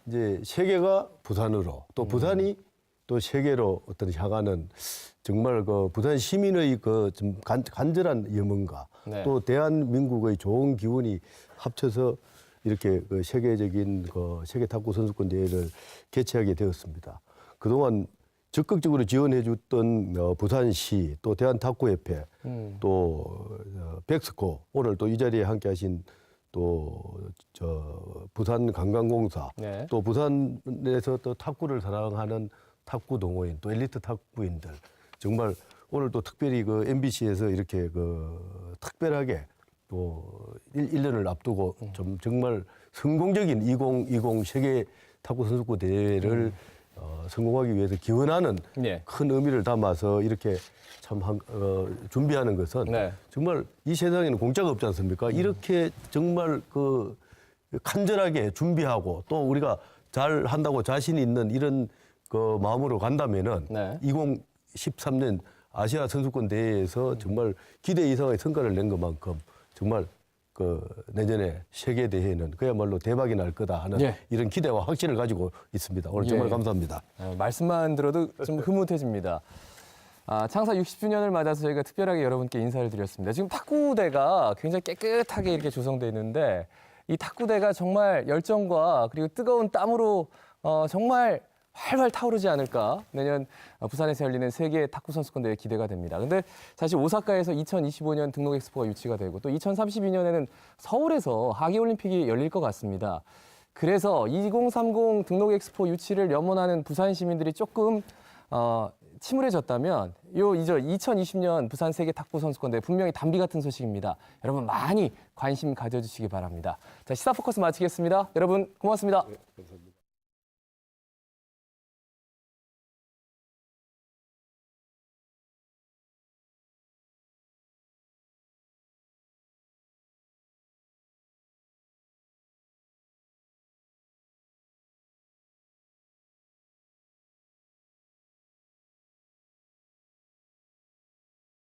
이제 세계가 부산으로 또 부산이 또 세계로 어떤 향하는 정말 그 부산 시민의 그 좀 간절한 염원과 네. 또 대한민국의 좋은 기운이 합쳐서 이렇게 그 세계적인 그 세계 탁구 선수권 대회를 개최하게 되었습니다. 그동안 적극적으로 지원해줬던 부산시 또 대한탁구협회 또 백스코 오늘 또 이 자리에 함께하신 또 부산관광공사 네. 또 부산에서 또 탁구를 사랑하는 탁구 동호인 또 엘리트 탁구인들 정말 오늘 또 특별히 그 MBC에서 이렇게 그 특별하게 또 1년을 앞두고 좀 정말 성공적인 2020 세계 탁구 선수권 대회를 성공하기 위해서 기원하는 예. 큰 의미를 담아서 이렇게 참 준비하는 것은 네. 정말 이 세상에는 공짜가 없지 않습니까? 이렇게 정말 그 간절하게 준비하고 또 우리가 잘 한다고 자신 있는 이런 그 마음으로 간다면은 네. 2013년 아시아 선수권 대회에서 정말 기대 이상의 성과를 낸 것만큼 정말 그 내년에 세계 대회는 그야말로 대박이 날 거다 하는 예. 이런 기대와 확신을 가지고 있습니다. 오늘 정말 예. 감사합니다. 말씀만 들어도 좀 흐뭇해집니다. 창사 60주년을 맞아서 저희가 특별하게 여러분께 인사를 드렸습니다. 지금 탁구대가 굉장히 깨끗하게 이렇게 조성되어 있는데 이 탁구대가 정말 열정과 그리고 뜨거운 땀으로 정말 활활 타오르지 않을까 내년 부산에서 열리는 세계 탁구 선수권대회 기대가 됩니다. 근데 사실 오사카에서 2025년 등록 엑스포가 유치가 되고 또 2032년에는 서울에서 하계올림픽이 열릴 것 같습니다. 그래서 2030 등록 엑스포 유치를 염원하는 부산 시민들이 조금 침울해졌다면 이제 2020년 부산 세계 탁구 선수권대회 분명히 단비 같은 소식입니다. 여러분 많이 관심 가져주시기 바랍니다. 자, 시사 포커스 마치겠습니다. 여러분 고맙습니다. 감사합니다.